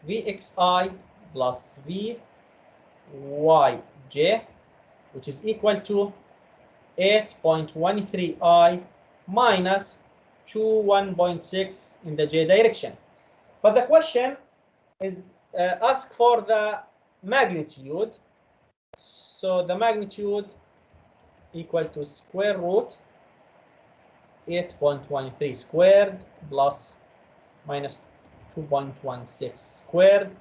Vxi plus Vyj, which is equal to 8.13i minus 1.6 in the j direction. But the question is ask for the magnitude. So the magnitude equal to square root 8.13 squared plus minus 2.16 squared,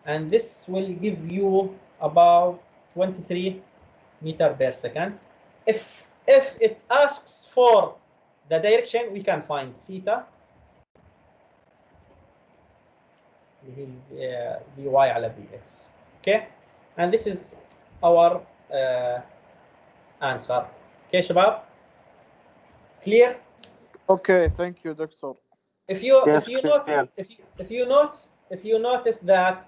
and this will give you about 23 meter per second. If it asks for the direction, we can find theta Vy على Vx. Okay, and this is our answer. Okay, شباب, clear? Okay, thank you, Doctor. If you Yes, note, clear. if you notice that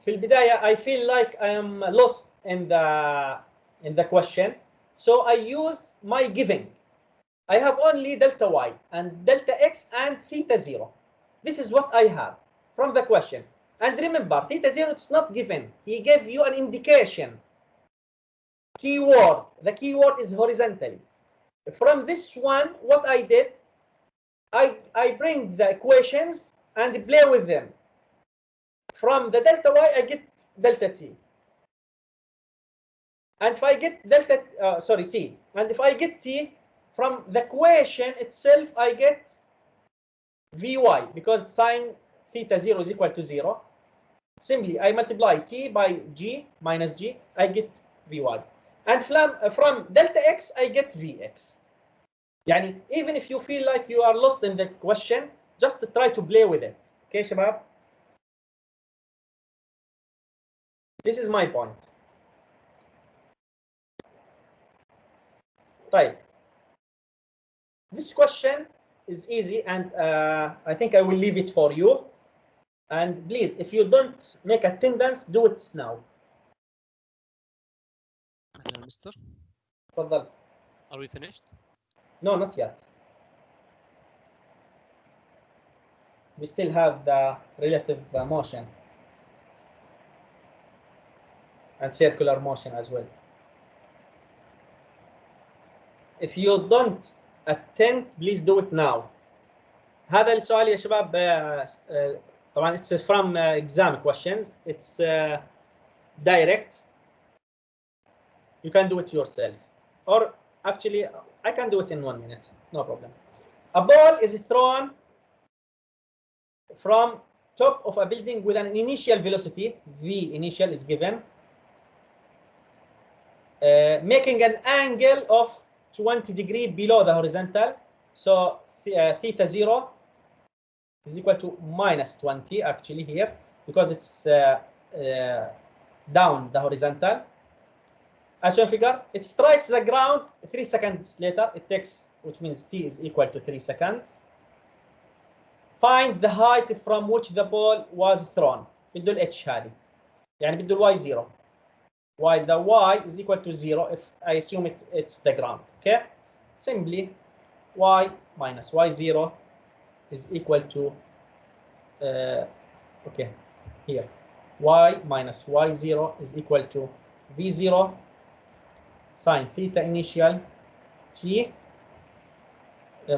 في البداية I feel like I am lost in the question, so I use my giving. I have only delta y and delta x and theta 0. This is what I have from the question. And remember, theta 0 it's not given. He gave you an indication. Keyword. The keyword is horizontally. From this one, what I did, I bring the equations and play with them. From the delta y, I get delta t. And if I get delta, t. And if I get t, from the equation itself, I get Vy, because sine theta 0 is equal to 0. Simply, I multiply t by g minus g, I get Vy. And from delta x, I get Vx. Yani, even if you feel like you are lost in the question, just try to play with it. Okay, شباب? This is my point. طيب. This question is easy, and I think I will leave it for you. And please, if you don't make attendance, do it now. Mister, تفضل. are we finished? No, not yet. We still have the relative motion and circular motion as well. If you don't attend, please do it now. هذا السؤال يا شباب طبعا it's from exam questions. It's direct. You can do it yourself, or actually I can do it in 1 minute, no problem. A ball is thrown from top of a building with an initial velocity, v initial is given, making an angle of 20 degrees below the horizontal. So theta 0 is equal to minus 20 actually here, because it's down the horizontal. As shown figure, it strikes the ground 3 seconds later. It takes, which means t is equal to 3 seconds. Find the height from which the ball was thrown. بده ال h هذه. يعني بده ال y 0. While the y is equal to 0 if I assume it's the ground. Okay? Simply y minus y0 is equal to okay, here y minus y0 is equal to v0 sine theta initial t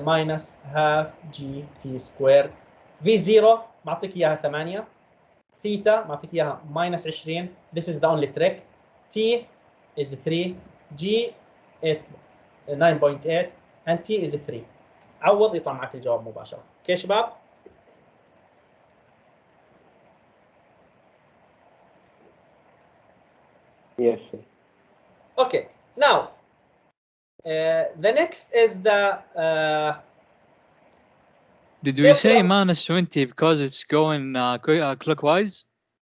minus half gt squared. v0 معطيك اياها 8, theta معطيك اياها minus 20. This is the only trick. t is 3, g 9.8 and t is 3. عوض يطلع معك الجواب مباشرة. اوكي شباب؟ Yes, sir. Okay. Now, the next is the Did we say minus 20 because it's going clockwise?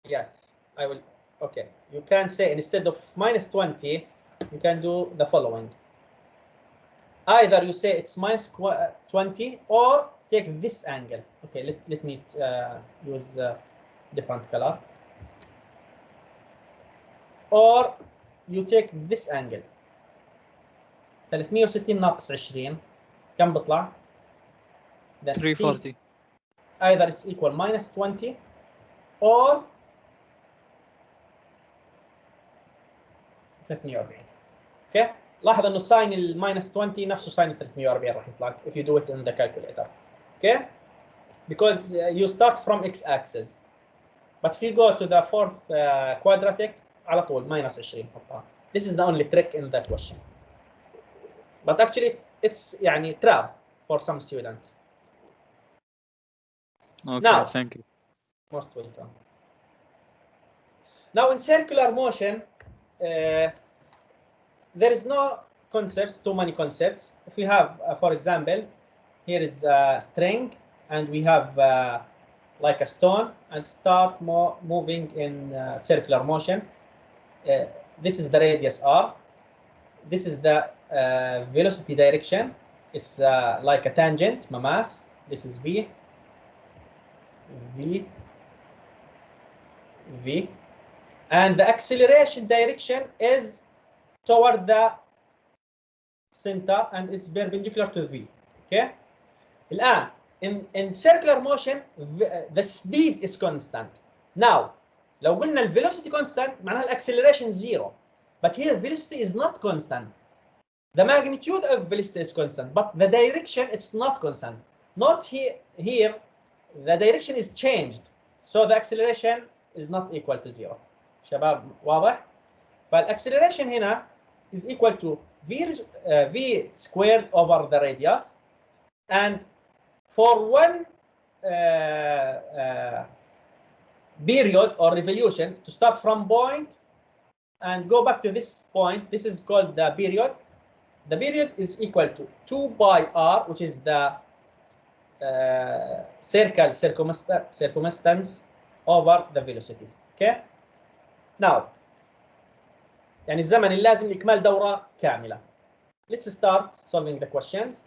Yes, I will. Okay, you can say instead of minus 20, you can do the following. Either you say it's minus 20 or take this angle. Okay, let me use different color. Or you take this angle. 360 ناقص 20 كم بطلع؟ 340. Either it's equal minus 20 or 340. Okay. لاحظ انه ساين الماينس 20 نفسه ساين 340 راح يطلع if you do it in the calculator. Okay. Because you start from x-axis. But if you go to the fourth quadratic على طول minus 20 حطها. This is the only trick in that question. But actually it's يعني trap for some students. Okay, now, thank you. Most welcome. Now in circular motion, there is no concepts, too many concepts. If we have, for example, here is a string and we have like a stone and start moving in circular motion. This is the radius r. This is the velocity direction. It's like a tangent, mass. This is v. And the acceleration direction is toward the center and it's perpendicular to v. Okay. الآن in circular motion the speed is constant. Now لو قلنا the velocity constant معناها acceleration zero. But here velocity is not constant. The magnitude of velocity is constant, but the direction it's not constant. Not here the direction is changed. So the acceleration is not equal to zero. شباب واضح؟ فالاكسلريشن هنا is equal to v squared over the radius, and for one period or revolution to start from point and go back to this point, this is called the period. The period is equal to 2 pi r, which is the circumstance over the velocity. Okay. Now يعني الزمن اللازم لإكمال دورة كاملة. Let's start solving the questions.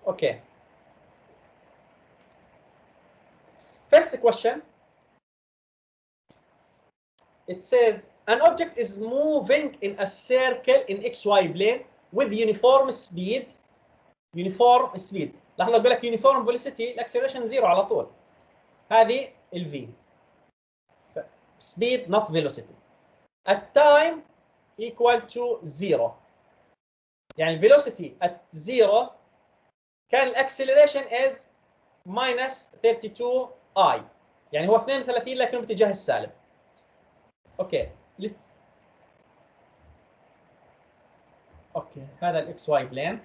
Okay. First question. It says an object is moving in a circle in XY plane with uniform speed. Uniform speed. لاحظوا بقول لك uniform velocity الاكسلريشن زيرو على طول. هذه ال V. Speed not velocity. At time equal to zero. يعني velocity at zero كان الاكسلريشن is minus 32i. يعني هو 32 لكنه باتجاه السالب. اوكي let's اوكي هذا الاكس واي بلين.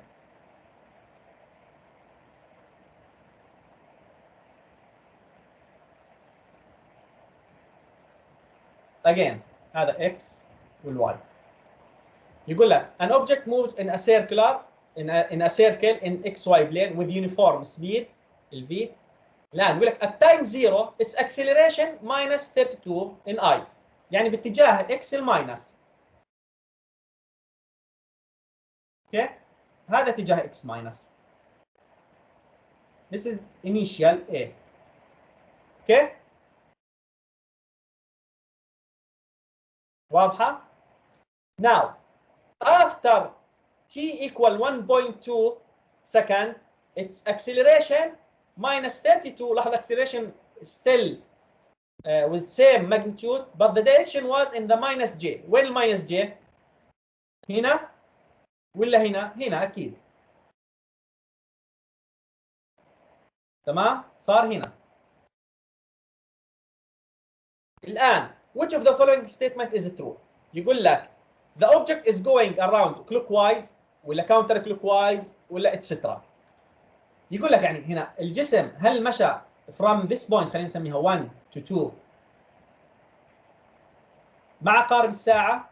again هذا x والy. يقول لك an object moves in a circular in a circle in xy plane with uniform speed ال v. الان يقول لك at time 0 its acceleration minus 32 in I. يعني باتجاه x الماينس. اوكي هذا اتجاه x minus. This is initial A. اوكي واضحة؟ Now after t equal 1.2 second its acceleration minus 32. لاحظ acceleration still with same magnitude but the direction was in the minus j. وين minus j؟ هنا ولا هنا؟ هنا أكيد. تمام؟ صار هنا. الآن which of the following statement is true؟ يقول لك the object is going around clockwise ولا counter clockwise ولا etc. يقول لك يعني هنا الجسم هل مشى from this point خلينا نسميها 1 to 2 مع عقارب الساعة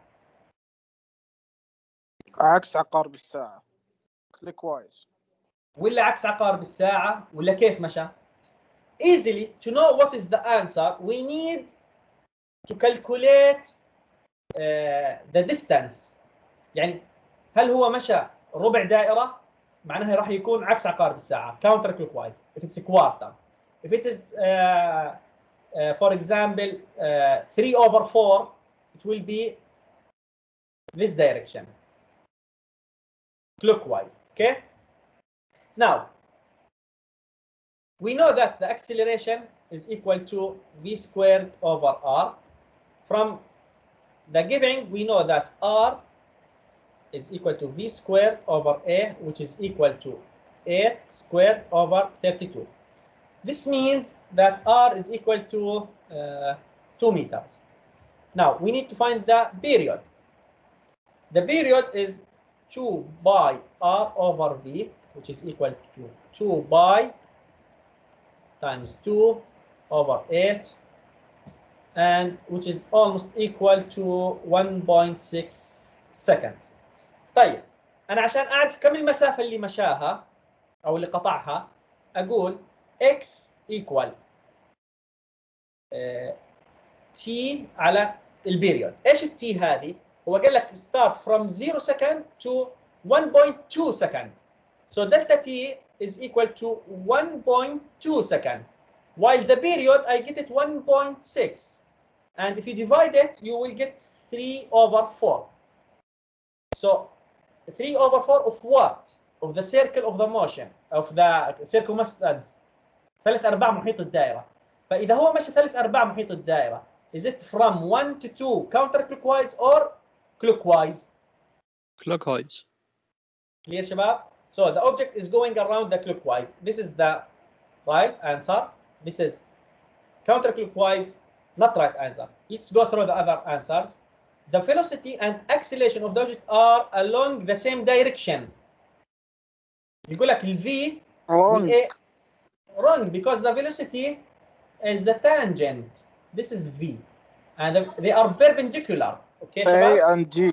عكس عقارب الساعة clockwise ولا عكس عقارب الساعة ولا كيف مشى؟ easily to know what is the answer, we need to calculate the distance. يعني هل هو مشى ربع دائرة؟ معناها راح يكون عكس عقارب الساعة counter clockwise if it's a quarter. If it is for example 3/4, it will be this direction clockwise. Okay, now we know that the acceleration is equal to v squared over r. From the giving, we know that r is equal to v squared over a, which is equal to 8 squared over 32. This means that r is equal to 2 meters. Now we need to find the period. The period is 2 pi r over v, which is equal to 2 pi times 2 over 8, and which is almost equal to 1.6 second. طيب أنا عشان أعرف كم المسافة اللي مشاها أو اللي قطعها أقول x equal t على البيريود. إيش التي هذه؟ هو قال لك start from 0 second to 1.2 second. So delta t is equal to 1.2 second. While the period, I get it 1.6. And if you divide it, you will get 3/4. So 3/4 of what? Of the circle of the motion, of the circumference. 3/4 محيط الدائرة. فإذا هو مشى 3/4 محيط الدائرة, is it from 1 to 2 counterclockwise or clockwise? Clockwise. Clear, شباب? So the object is going around the clockwise. This is the right answer. This is counterclockwise, not right answer. Let's go through the other answers. The velocity and acceleration of the object are along the same direction. يقول لك ال V wrong. Wrong, because the velocity is the tangent. This is V, and they are perpendicular. Okay, A شباب? and G.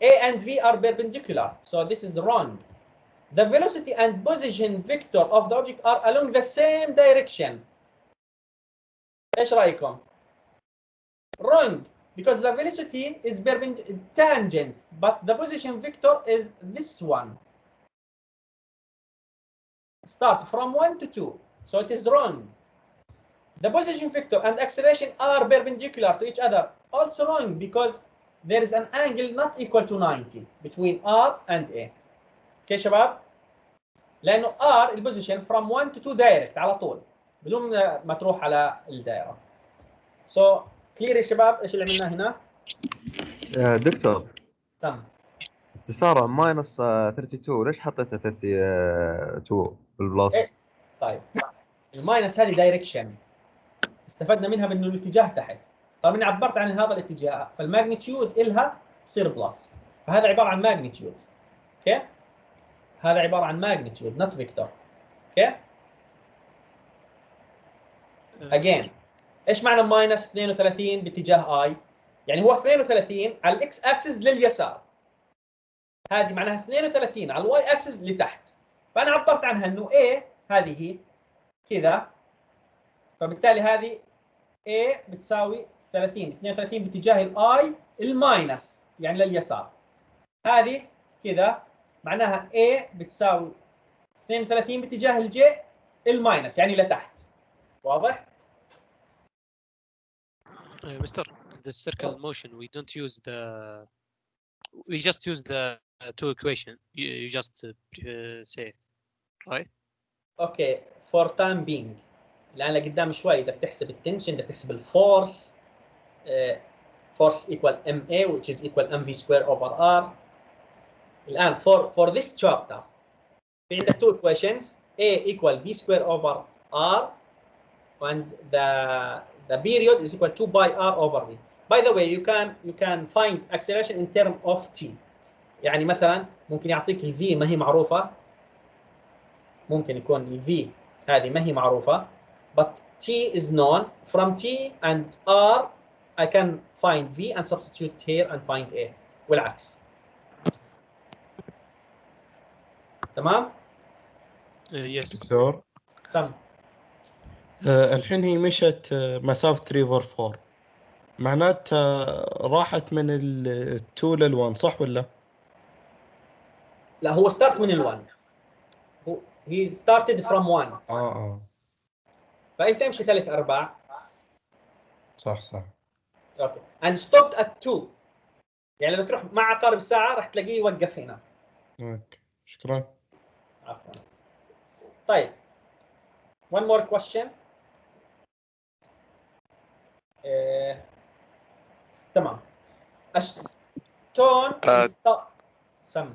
A and V are perpendicular, so this is wrong. The velocity and position vector of the object are along the same direction. ايش رايكم؟ Wrong, because the velocity is tangent, but the position vector is this one. Start from 1 to 2, so it is wrong. The position vector and acceleration are perpendicular to each other. Also wrong, because there is an angle not equal to 90 between R and A. اوكي شباب؟ لأنه R البوزيشن from 1 to 2 دايركت على طول بدون ما تروح على الدائرة. So clear يا شباب ايش اللي عملناه هنا؟ دكتور تمام. التسارع ماينس 32 ليش حطيتها 32 بالبلس؟ إيه؟ طيب الماينس هذه دايركشن استفدنا منها بانه الاتجاه تحت. طيب اني عبرت عن هذا الاتجاه فالماجنتيود إلها تصير بلس، فهذا عبارة عن ماجنتيود. اوكي؟ هذا عبارة عن ماجنتيود نوت فيكتور. اوكي؟ again ايش معنى ماينس 32 باتجاه اي؟ يعني هو 32 على الاكس اكسس لليسار. هذه معناها 32 على الواي اكسس لتحت. فانا عبرت عنها انه A هذه كذا، فبالتالي هذه A بتساوي 32 باتجاه الاي الماينس يعني لليسار. هذه كذا معناها A بتساوي 32 باتجاه الجي الماينس يعني لتحت. واضح؟ Mr. The circle motion, we don't use the. We just use the two equation. You just say it, right? Okay, for time being. الآن لقدام شوي إذا بتحسب التنشن إذا بتحسب الفورس force equal MA which is equal MV square over R. الآن for this chapter في عندك two equations A equal V square over R and the period is equal to pi R over V. By the way, you can find acceleration in term of T. يعني مثلا ممكن يعطيك ال V ما هي معروفة، ممكن يكون ال V هذه ما هي معروفة but T is known. From T and R I can find V and substitute here and find A والعكس. تمام؟ Yes. دكتور سم الحين هي مشت مسافة 3/4 معناتها راحت من ال 2 لل 1 صح ولا؟ لا هو ستارت من ال 1. he started from 1. فانت امشي 3/4. صح. اوكي and stopped at 2. يعني لما تروح مع عقارب الساعة راح تلاقيه يوقف هنا. اوكي شكرا. عفوا. طيب one more question. تمام. أشتون سم.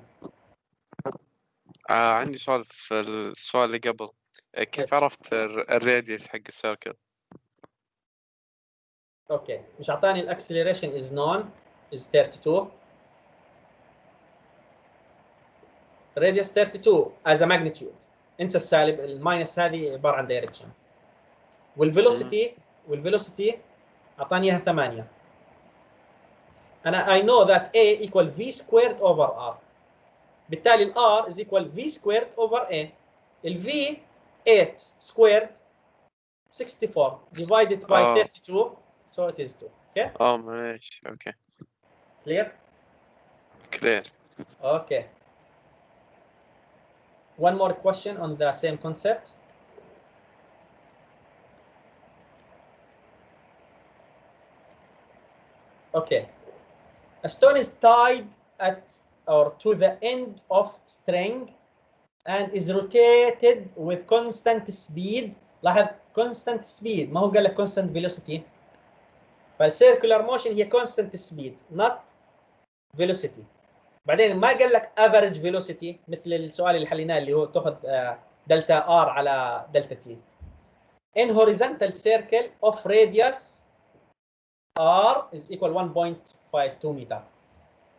عندي سؤال في السؤال اللي قبل. كيف عرفت الراديوس حق السيركل؟ اوكي مش اعطاني الاكسلريشن is known is 32. radius 32 as a magnitude. انسى السالب، الماينس هذه عباره عن دايركشن. والفيلوسيتي اعطاني اياها 8. انا I know that A equal V squared over R. بالتالي ال R is equal V squared over A. ال V 8 squared 64 divided by 32 so it is 2. Okay. معليش. اوكي. Clear. Okay. One more question on the same concept. Okay. A stone is tied at or to the end of string and is rotated with constant speed. لاحظ constant speed ما هو قال لك constant velocity. فالcircular motion هي constant speed not velocity. بعدين ما قال لك average velocity مثل السؤال اللي حليناه اللي هو تاخذ دلتا R على دلتا T. In horizontal circle of radius R is equal 1.52 meter.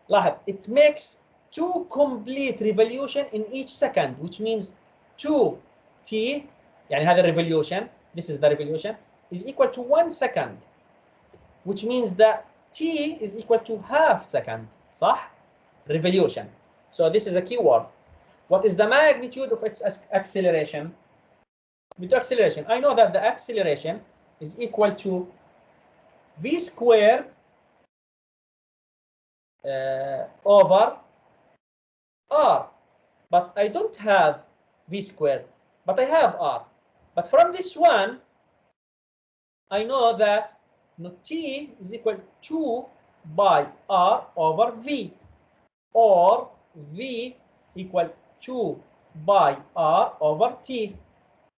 لاحظ it makes 2 complete revolution in each second which means 2t يعني هذا revolution this is the revolution is equal to 1 second which means that t is equal to half second صح؟ revolution. So this is a key word. What is the magnitude of its acceleration? With acceleration, I know that the acceleration is equal to v squared over r. But I don't have v squared, but I have r. But from this one, I know that t is equal to 2 by r over v. Or v equal 2 by r over t,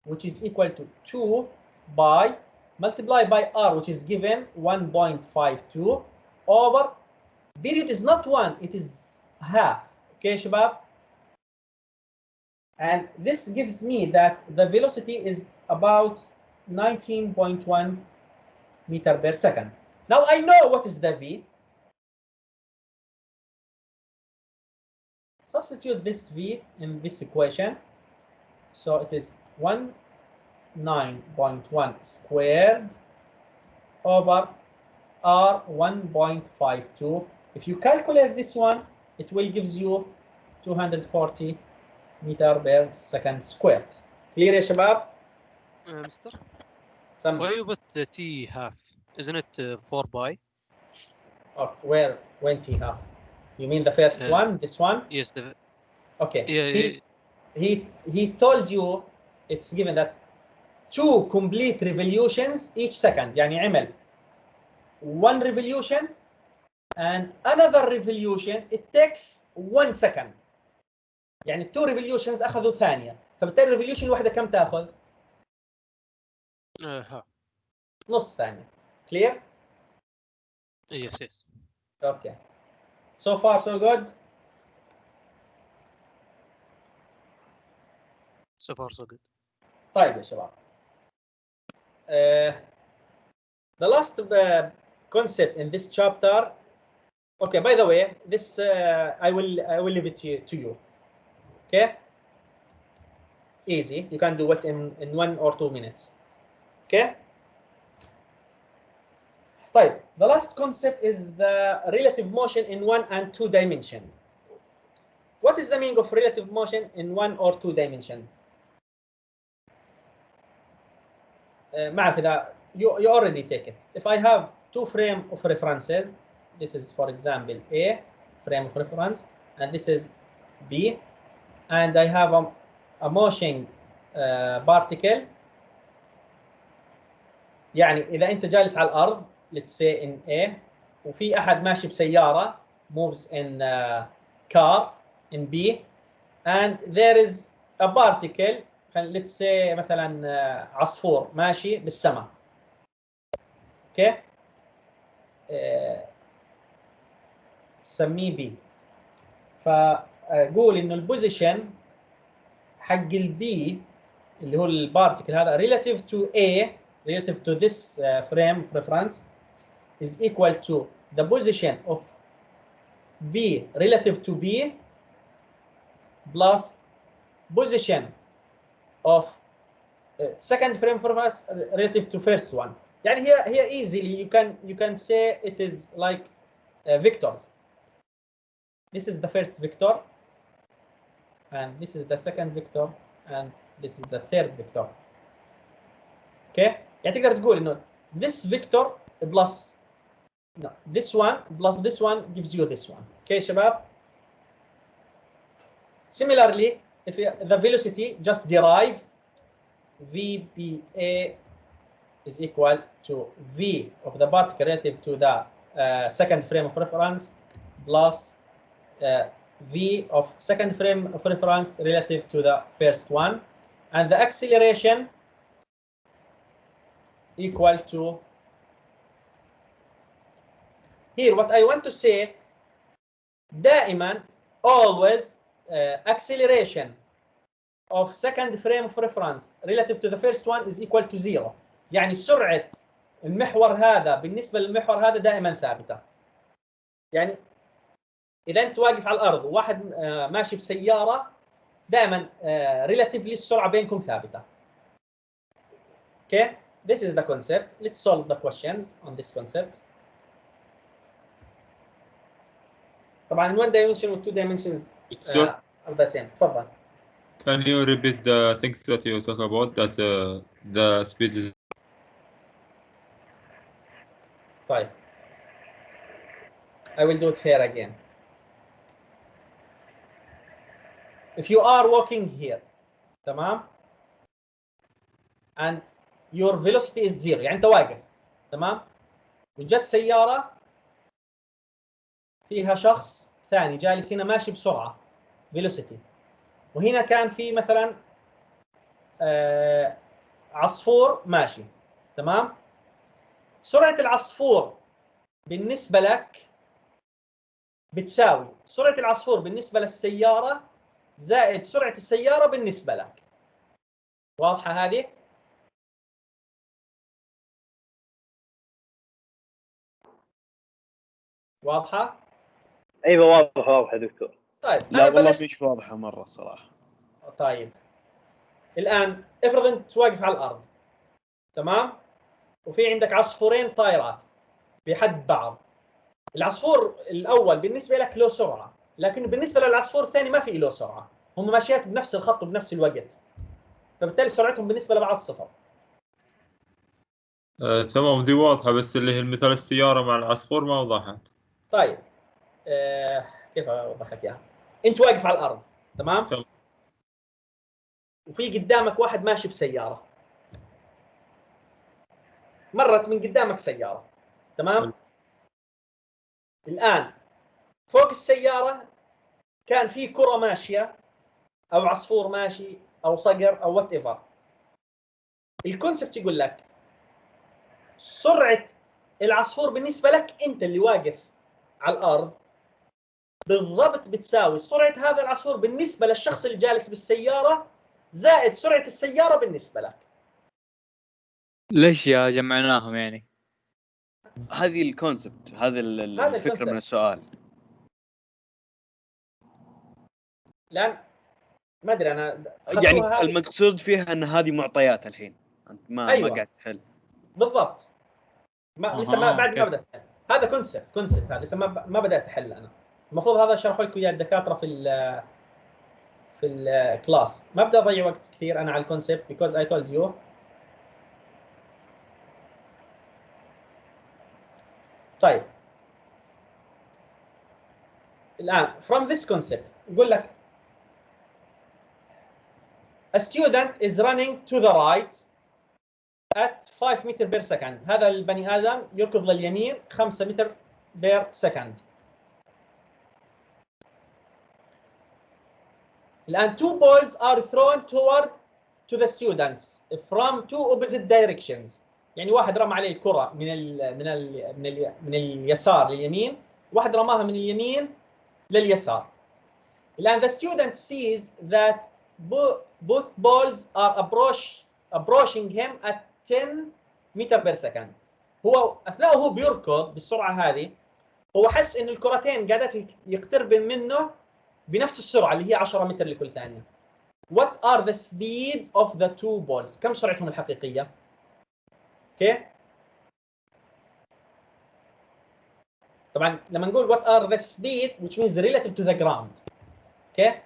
which is equal to 2 by multiply by r, which is given 1.52 over period is not 1, it is half. Okay, Shabab? And this gives me that the velocity is about 19.1 meter per second. Now I know what is the v. Substitute this v in this equation. So it is 9.1 squared over r 1.52. If you calculate this one, it will give you 240 meter per second squared. Clear يا شباب? Mister? Why you put the t half? Isn't it 4 by? Oh, where when t half? You mean the first one? This one? Yes. Okay. Yeah. He told you it's given that 2 complete revolutions each second. يعني عمل one revolution and another revolution it takes 1 second. يعني 2 revolutions اخذوا ثانية. فبالتالي revolution الواحدة كم تاخذ؟ نص ثانية. Clear? Yes. Okay. So far so good. So far so good. طيب يا شباب. The last concept in this chapter. Okay. By the way, this I will leave it to you. Okay. Easy. You can do it in 1 or 2 minutes. Okay. طيب. The last concept is the relative motion in 1 and 2 dimension. What is the meaning of relative motion in 1 or 2 dimension? ما اعرف اذا you already take it. If I have two frame of references, this is for example A frame of reference and this is B, and I have a motion particle. يعني اذا انت جالس على الارض let's say in A وفي احد ماشي بسياره moves in car in B and there is a particle let's say مثلا عصفور ماشي بالسماء. اوكي سميه B. فاقول انه البوزيشن حق البي اللي هو البارتيكل هذا relative to A relative to this frame of reference is equal to the position of B relative to B plus position of second frame of reference relative to first one. يعني هي easily you can say it is like vectors. This is the first vector and this is the second vector and this is the third vector. Okay, يعني تقدر تقول انه this vector plus no this one plus this one gives you this one. Okay شباب. Similarly, if the velocity just derive VBA is equal to V of the particle relative to the second frame of reference plus V of second frame of reference relative to the first one, and the acceleration equal to here. What I want to say دائما always acceleration of second frame of reference relative to the first one is equal to 0. يعني سرعة المحور هذا بالنسبة للمحور هذا دائما ثابتة. يعني إذا أنت واقف على الأرض وواحد ماشي بسيارة دائما relatively السرعة بينكم ثابتة. Okay, this is the concept. Let's solve the questions on this concept. طبعا one dimension و two dimensions are the same. تفضل. Can you repeat the things that you talk about that the speed is طيب. I will do it here again. If you are walking here, تمام؟ and your velocity is 0 يعني أنت واقف، تمام؟ وجت سيارة فيها شخص ثاني جالس هنا ماشي بسرعة velocity، وهنا كان في مثلا عصفور ماشي، تمام؟ سرعة العصفور بالنسبة لك بتساوي سرعة العصفور بالنسبة للسيارة زائد سرعة السيارة بالنسبة لك. واضحة هذه؟ واضحة؟ ايوه واضحة يا دكتور. طيب لا والله مش واضحة مرة صراحة. طيب الآن افرض أنت واقف على الأرض، تمام؟ وفي عندك عصفورين طايرات بحد بعض. العصفور الأول بالنسبة لك له سرعة، لكن بالنسبة للعصفور الثاني ما في له سرعة. هم ماشيات بنفس الخط وبنفس الوقت، فبالتالي سرعتهم بالنسبة لبعض صفر. تمام دي واضحة، بس اللي هي مثال السيارة مع العصفور ما وضحت. طيب كيف أوضح لك إياها؟ أنت واقف على الأرض، تمام؟ وفي قدامك واحد ماشي بسيارة، مرت من قدامك سيارة، تمام؟ الآن فوق السيارة كان في كرة ماشية أو عصفور ماشي أو صقر أو وات ايفر. الكونسبت يقول لك سرعة العصفور بالنسبة لك أنت اللي واقف على الأرض بالضبط بتساوي سرعة هذا العصفور بالنسبة للشخص اللي جالس بالسيارة زائد سرعة السيارة بالنسبة لك. ليش يا جمعناهم يعني؟ هذه الكونسبت، هذا الفكرة من السؤال. لا ما ادري انا يعني المقصود فيها ان هذه معطيات الحين انت ما أيوة. ما قاعد تحل بالضبط. لسه ما بعد ما بدات أحل. هذا كونسبت هذا لسه ما بدات احل انا. المفروض هذا شرحوا لكم اياه الدكاتره في الكلاس. ما بدي اضيع وقت كثير انا على الكونسبت because I told you طيب الآن from this concept يقول لك a student is running to the right at 5 متر per second. هذا البني آدم يركض لليمين 5 متر per second. الآن two balls are thrown toward to the students from two opposite directions. يعني واحد رمى عليه الكرة من اليسار لليمين، واحد رماها من اليمين لليسار. الآن the student sees that both balls are approaching him at 10 متر per second. هو أثناء هو بيركض بالسرعة هذه هو حس إن الكرتين قاعدة يقتربن منه بنفس السرعة اللي هي 10 متر لكل ثانية. What are the speed of the two balls؟ كم سرعتهم الحقيقية؟ اوكي؟ طبعا لما نقول what are the speed which means relative to the ground. Okay?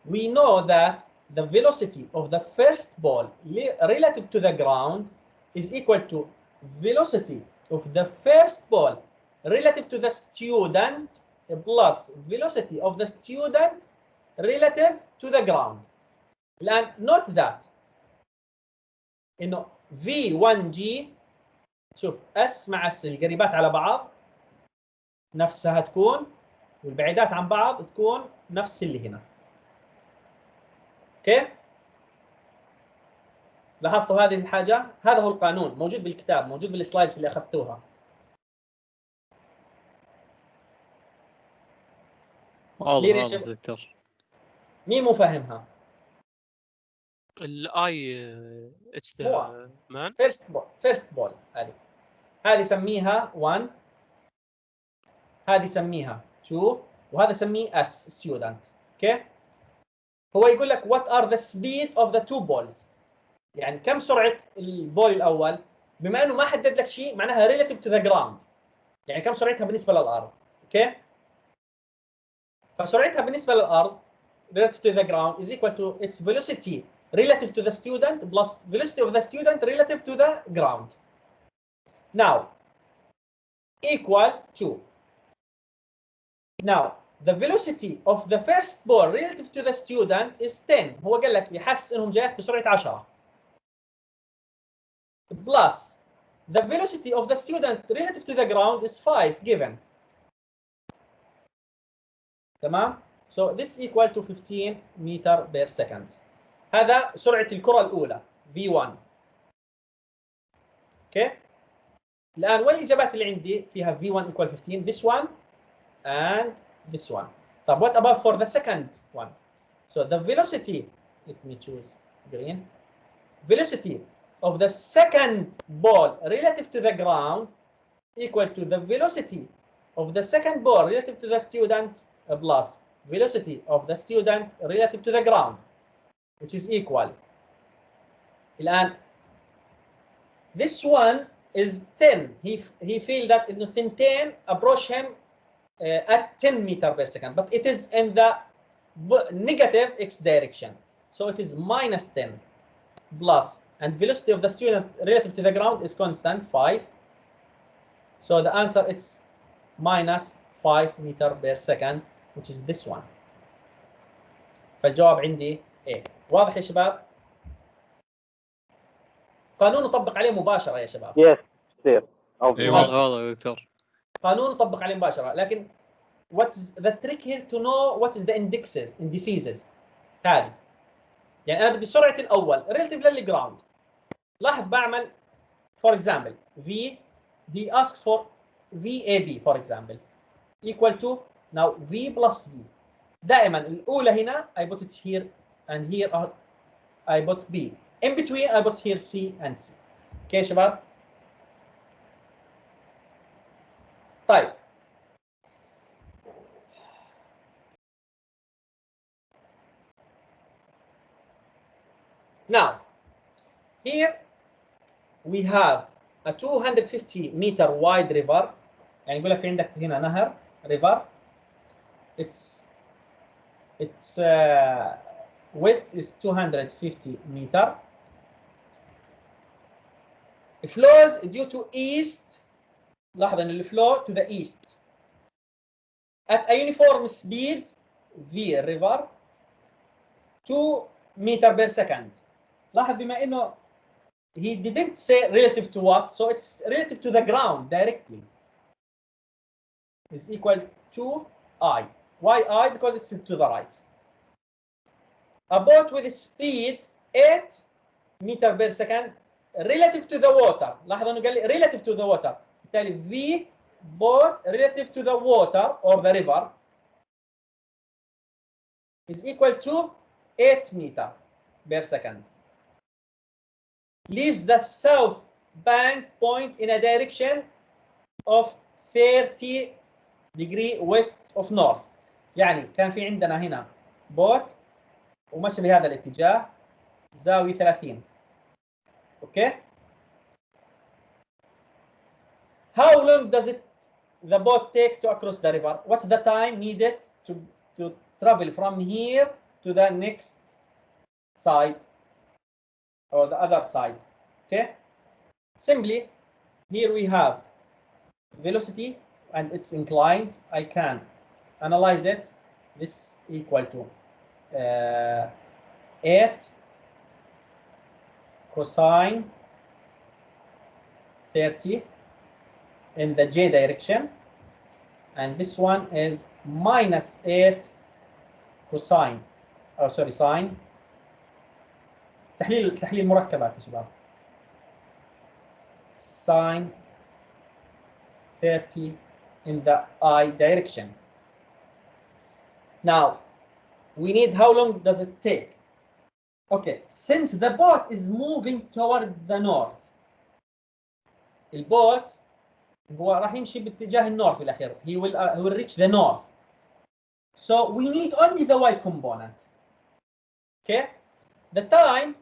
We know that the velocity of the first ball relative to the ground is equal to velocity of the first ball relative to the student plus velocity of the student relative to the ground. الآن note that إنه V1G شوف S مع S القريبات على بعض نفسها تكون والبعيدات عن بعض تكون نفس اللي هنا. اوكي؟ لاحظتوا هذه الحاجة؟ هذا هو القانون موجود بالكتاب، موجود بالسلايدز اللي أخذتوها. واضح دكتور. مين مو فاهمها؟ الاي اتس ذا مان فيرست بول هذه سميها 1، هذه سميها 2، وهذا سميه اس ستودنت. اوكي؟ هو يقول لك what are the speed of the two balls، يعني كم سرعة البول الأول، بما إنه ما حدد لك شيء معناها relative to the ground، يعني كم سرعتها بالنسبة للأرض. اوكي؟ فسرعتها بالنسبة للأرض relative to the ground is equal to its velocity relative to the student plus velocity of the student relative to the ground. Now equal to, now the velocity of the first ball relative to the student is 10. هو قال لك يحس انهم جايات بسرعة 10 plus the velocity of the student relative to the ground is 5 given. تمام؟ So this equal to 15 meter per second. هذا سرعة الكرة الأولى V1. اوكي؟ الآن وين الإجابات اللي عندي فيها V1 equal 15؟ This one and this one. طب what about for the second one? So the velocity, let me choose green. Velocity of the second ball relative to the ground equal to the velocity of the second ball relative to the student plus velocity of the student relative to the ground, which is equal. الآن this one is 10. He feel that إنه ثنتين approach him at 10 meter per second, but it is in the negative x direction. So it is minus 10 plus, and velocity of the student relative to the ground is constant 5. So the answer is minus 5 meter per second, which is this one. فالجواب عندي A. واضح يا شباب؟ قانون نطبق عليه مباشرة يا شباب. Yes, clear. واضح يا دكتور. قانون نطبق عليه مباشرة، لكن what's the trick here to know what is the indices هذه. يعني أنا بدي سرعة الأول relative للجراوند. لاحظ بعمل for example he asks for VAB for example equal to now V plus V. دائما الأولى هنا I put it here and here I put B. In between I put here C and C. اوكي يا شباب؟ طيب now here we have a 250 meter wide river. يعني يقول لك في عندك هنا نهر river. Its width is 250 meter. It flows due to east لاحظ ان الفلو to the east at a uniform speed v river 2 meter per second. لاحظ بما انه he didn't say relative to what, so it's relative to the ground directly. Is equal to I. Why I? Because it's to the right. A boat with a speed 8 meter per second relative to the water. لاحظ انه قال لي relative to the water. بالتالي V boat relative to the water or the river is equal to 8 meter per second. Leaves the south bank point in a direction of 30 degree west of north. يعني كان في عندنا هنا بوت ومشي بهذا الاتجاه زاوية 30. اوكي. How long does the boat take to cross the river? What's the time needed to travel from here to the next side or the other side? Okay. Simply, here we have velocity and it's inclined. I can analyze it. This equal to 8 cosine 30 in the j direction, and this one is minus 8 cosine, oh sorry, sine. تحليل مركبات يا شباب. Sine 30 in the I direction. Now we need how long does it take? Okay, since the boat is moving toward the north, البوت هو راح يمشي باتجاه النورث في الأخير. He will reach the north. So we need only the y component. Okay, the time,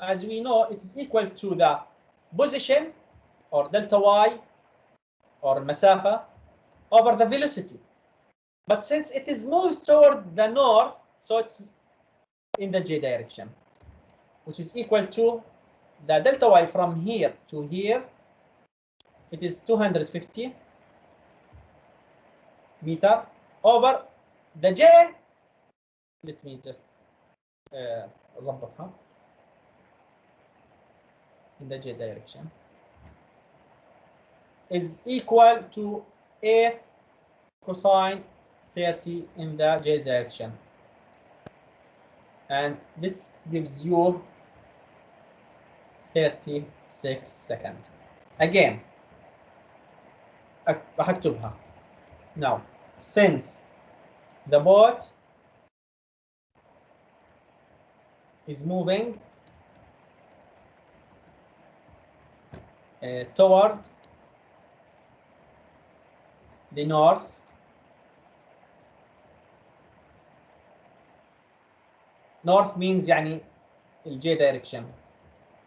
as we know, it is equal to the position or delta y or مسافة over the velocity. But since it is moves toward the north, so it's in the j direction, which is equal to the delta y from here to here. It is 250 meter over the j. Let me just أضبطها. In the j direction is equal to 8 cosine 30 in the j direction, and this gives you 36 seconds. Again راح اكتبها. Now since the boat is moving toward the north, north means يعني ال j direction,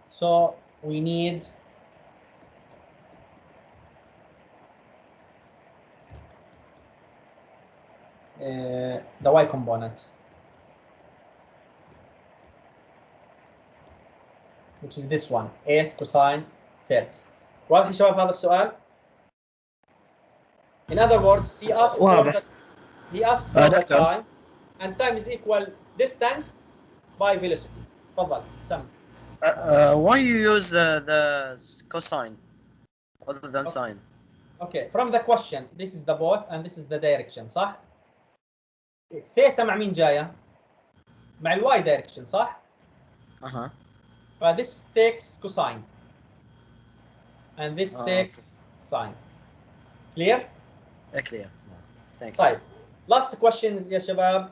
so we need the y component, which is this one, 8 cosine 30. واضح يا شباب هذا السؤال؟ In other words, he asked for the time, and time is equal distance by velocity. تفضل سم. Why you use the cosine other than sine? Okay, from the question, this is the boat and this is the direction, صح؟ الثيتا مع مين جاية؟ مع الواي direction، صح؟ This takes cosine and this takes sine. Clear? Clear. Thank you. طيب last questions يا شباب.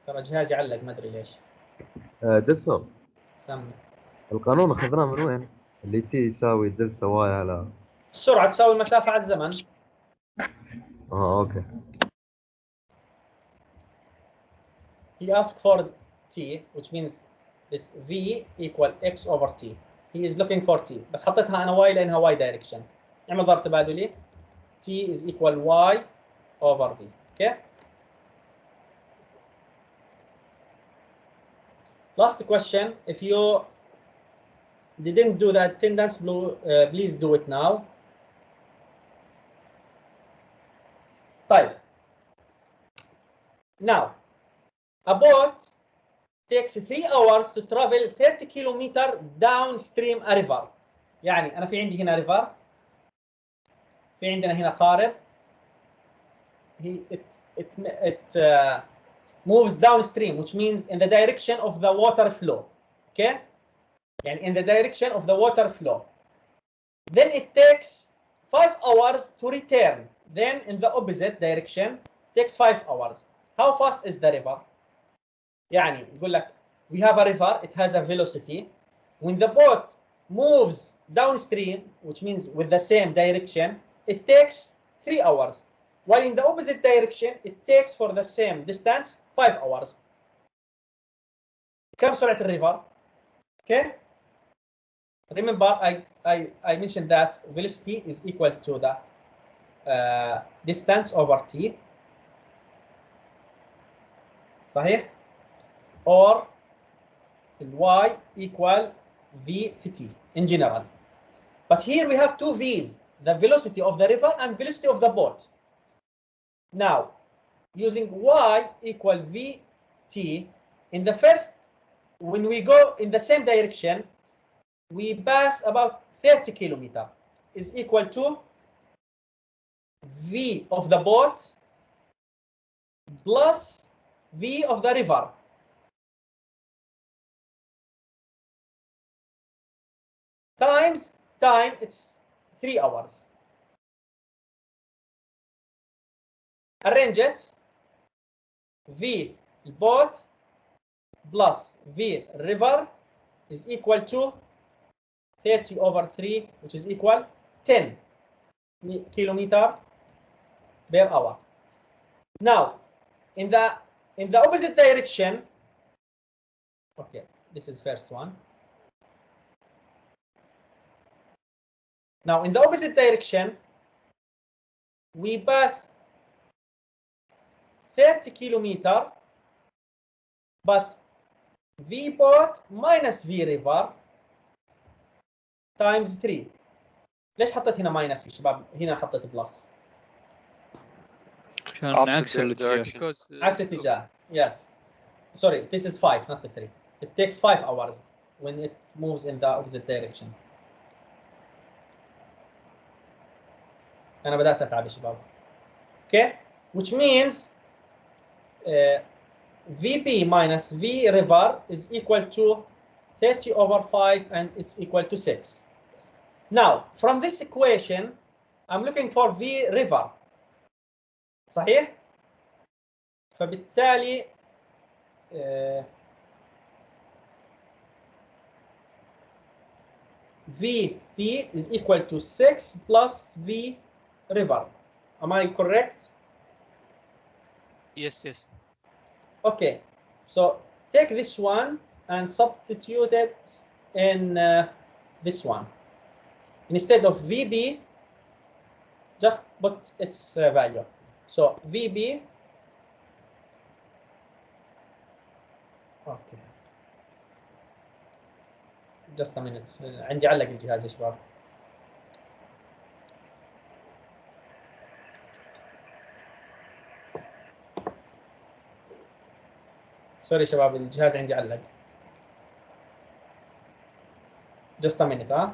ترى جهازي علق ما ادري ليش. دكتور سمي. القانون اخذناه من وين؟ اللي تي يساوي دلتا واي على السرعة تساوي المسافة على الزمن. اوكي. He asked for t, which means this v equal x over t. He is looking for t. بس حطيتها انا y لانها y direction. نعمل ضرب تبادلي. t is equal y over v. Okay. Last question. If you didn't do the attendance, please do it now. طيب. Now, a boat takes 3 hours to travel 30 kilometer downstream a river. يعني أنا في عندي هنا river، في عندنا هنا قارب. It moves downstream, which means in the direction of the water flow. Okay? يعني in the direction of the water flow. Then it takes 5 hours to return. Then in the opposite direction takes 5 hours. How fast is the river? يعني يقول لك we have a river, it has a velocity. When the boat moves downstream, which means with the same direction, it takes 3 hours. While in the opposite direction, it takes for the same distance 5 hours. كم سرعة الريفر؟ Okay? Remember, I mentioned that velocity is equal to the distance over t. صحيح؟ Or y equal v في t in general. But here we have two v's, the velocity of the river and velocity of the boat. Now, using y equal vt, in the first, when we go in the same direction, we pass about 30 kilometer is equal to v of the boat plus v of the river. Times time, it's 3 hours. Arrange it. V boat plus V river is equal to 30 over 3, which is equal 10 kilometer per hour. Now, in the opposite direction, okay, this is first one. Now, in the opposite direction, we pass 30 kilometer, but V boat minus V river times 3. ليش حطيت هنا ماينس يا شباب؟ هنا حطيت بلس. عشان عكس الاتجاه. عكس الاتجاه. Yes. Sorry, this is 5, not the 3. It takes 5 hours when it moves in the opposite direction. أنا بدأت أتعب يا شباب. Okay, which means VB minus V river is equal to 30 over 5 and it's equal to 6. Now, from this equation, I'm looking for V river. صحيح؟ فبالتالي VP is equal to 6 plus V river. Am I correct? Yes, yes. Okay, so take this one and substitute it in this one. Instead of VB, just put its value. So VB, okay. Just a minute. عندي علق الجهاز يا شباب. سوري شباب الجهاز عندي علق. Just a minute, huh?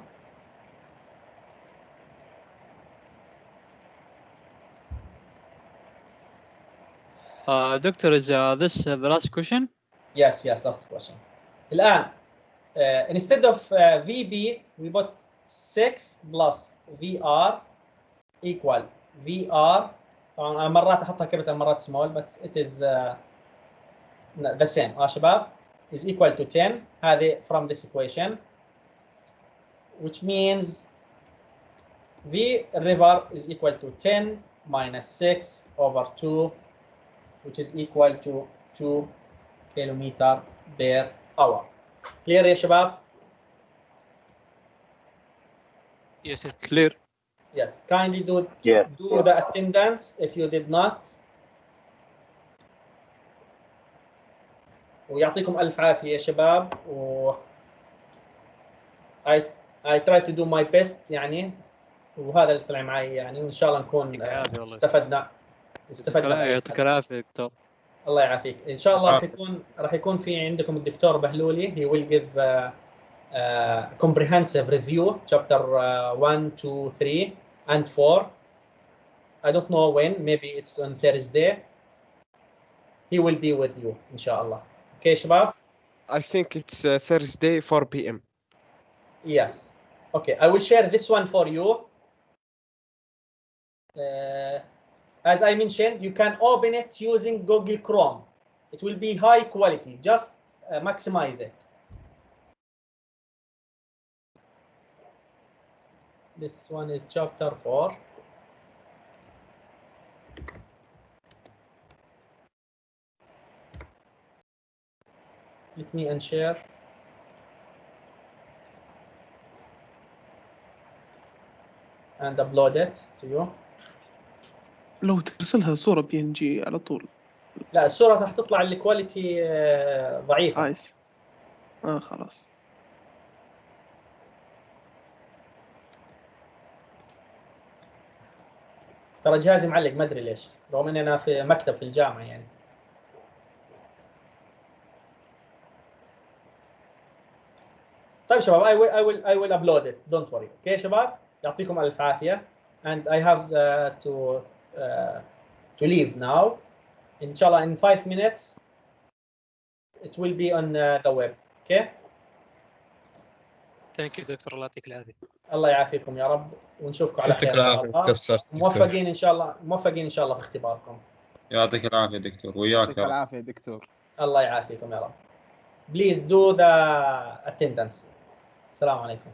Doctor, is this the last question? Yes, last question. الآن instead of VB, we put 6 plus VR equal VR. طبعا مرات أحطها capital مرات small, but it is the same. شباب is equal to 10. هذه from this equation, which means V river is equal to 10 minus 6 over 2, which is equal to 2 kilometer per hour. Clear يا شباب? Yes, it's clear. Yes, kindly do Yes. the attendance if you did not. ويعطيكم ألف عافية يا شباب I try to do my best يعني، وهذا اللي طلع معي يعني، وان شاء الله نكون استفدنا. يعطيك العافيه دكتور. الله يعافيك. ان شاء الله راح يكون في عندكم الدكتور بهلولي. he will give comprehensive review chapter 1 2 3 and 4. I don't know when, maybe it's on Thursday. He will be with you ان شاء الله. Okay شباب. I think it's Thursday 4 p.m. Yes. Okay, I will share this one for you. As I mentioned, you can open it using Google Chrome. It will be high quality. Just maximize it. This one is chapter 4. Let me unshare. And upload it to you. لو ترسلها صورة PNG على طول. لا الصورة راح تطلع الكواليتي ضعيفة. خلاص. ترى جهازي معلق ما ادري ليش، رغم اني انا في مكتب في الجامعة يعني. طيب شباب I will upload it. Don't worry. اوكي شباب يعطيكم الف عافية. And I have to leave now. Inshallah in 5 minutes it will be on the web. Okay. Thank you دكتور. الله يعطيك العافية. الله يعافيكم يا رب ونشوفكم على خير ان شاء الله. موفقين ان شاء الله، موفقين ان شاء الله في اختباركم. يعطيك العافية دكتور وياك. يعطيك العافية دكتور. الله يعافيكم يا رب. Please do the attendance. السلام عليكم.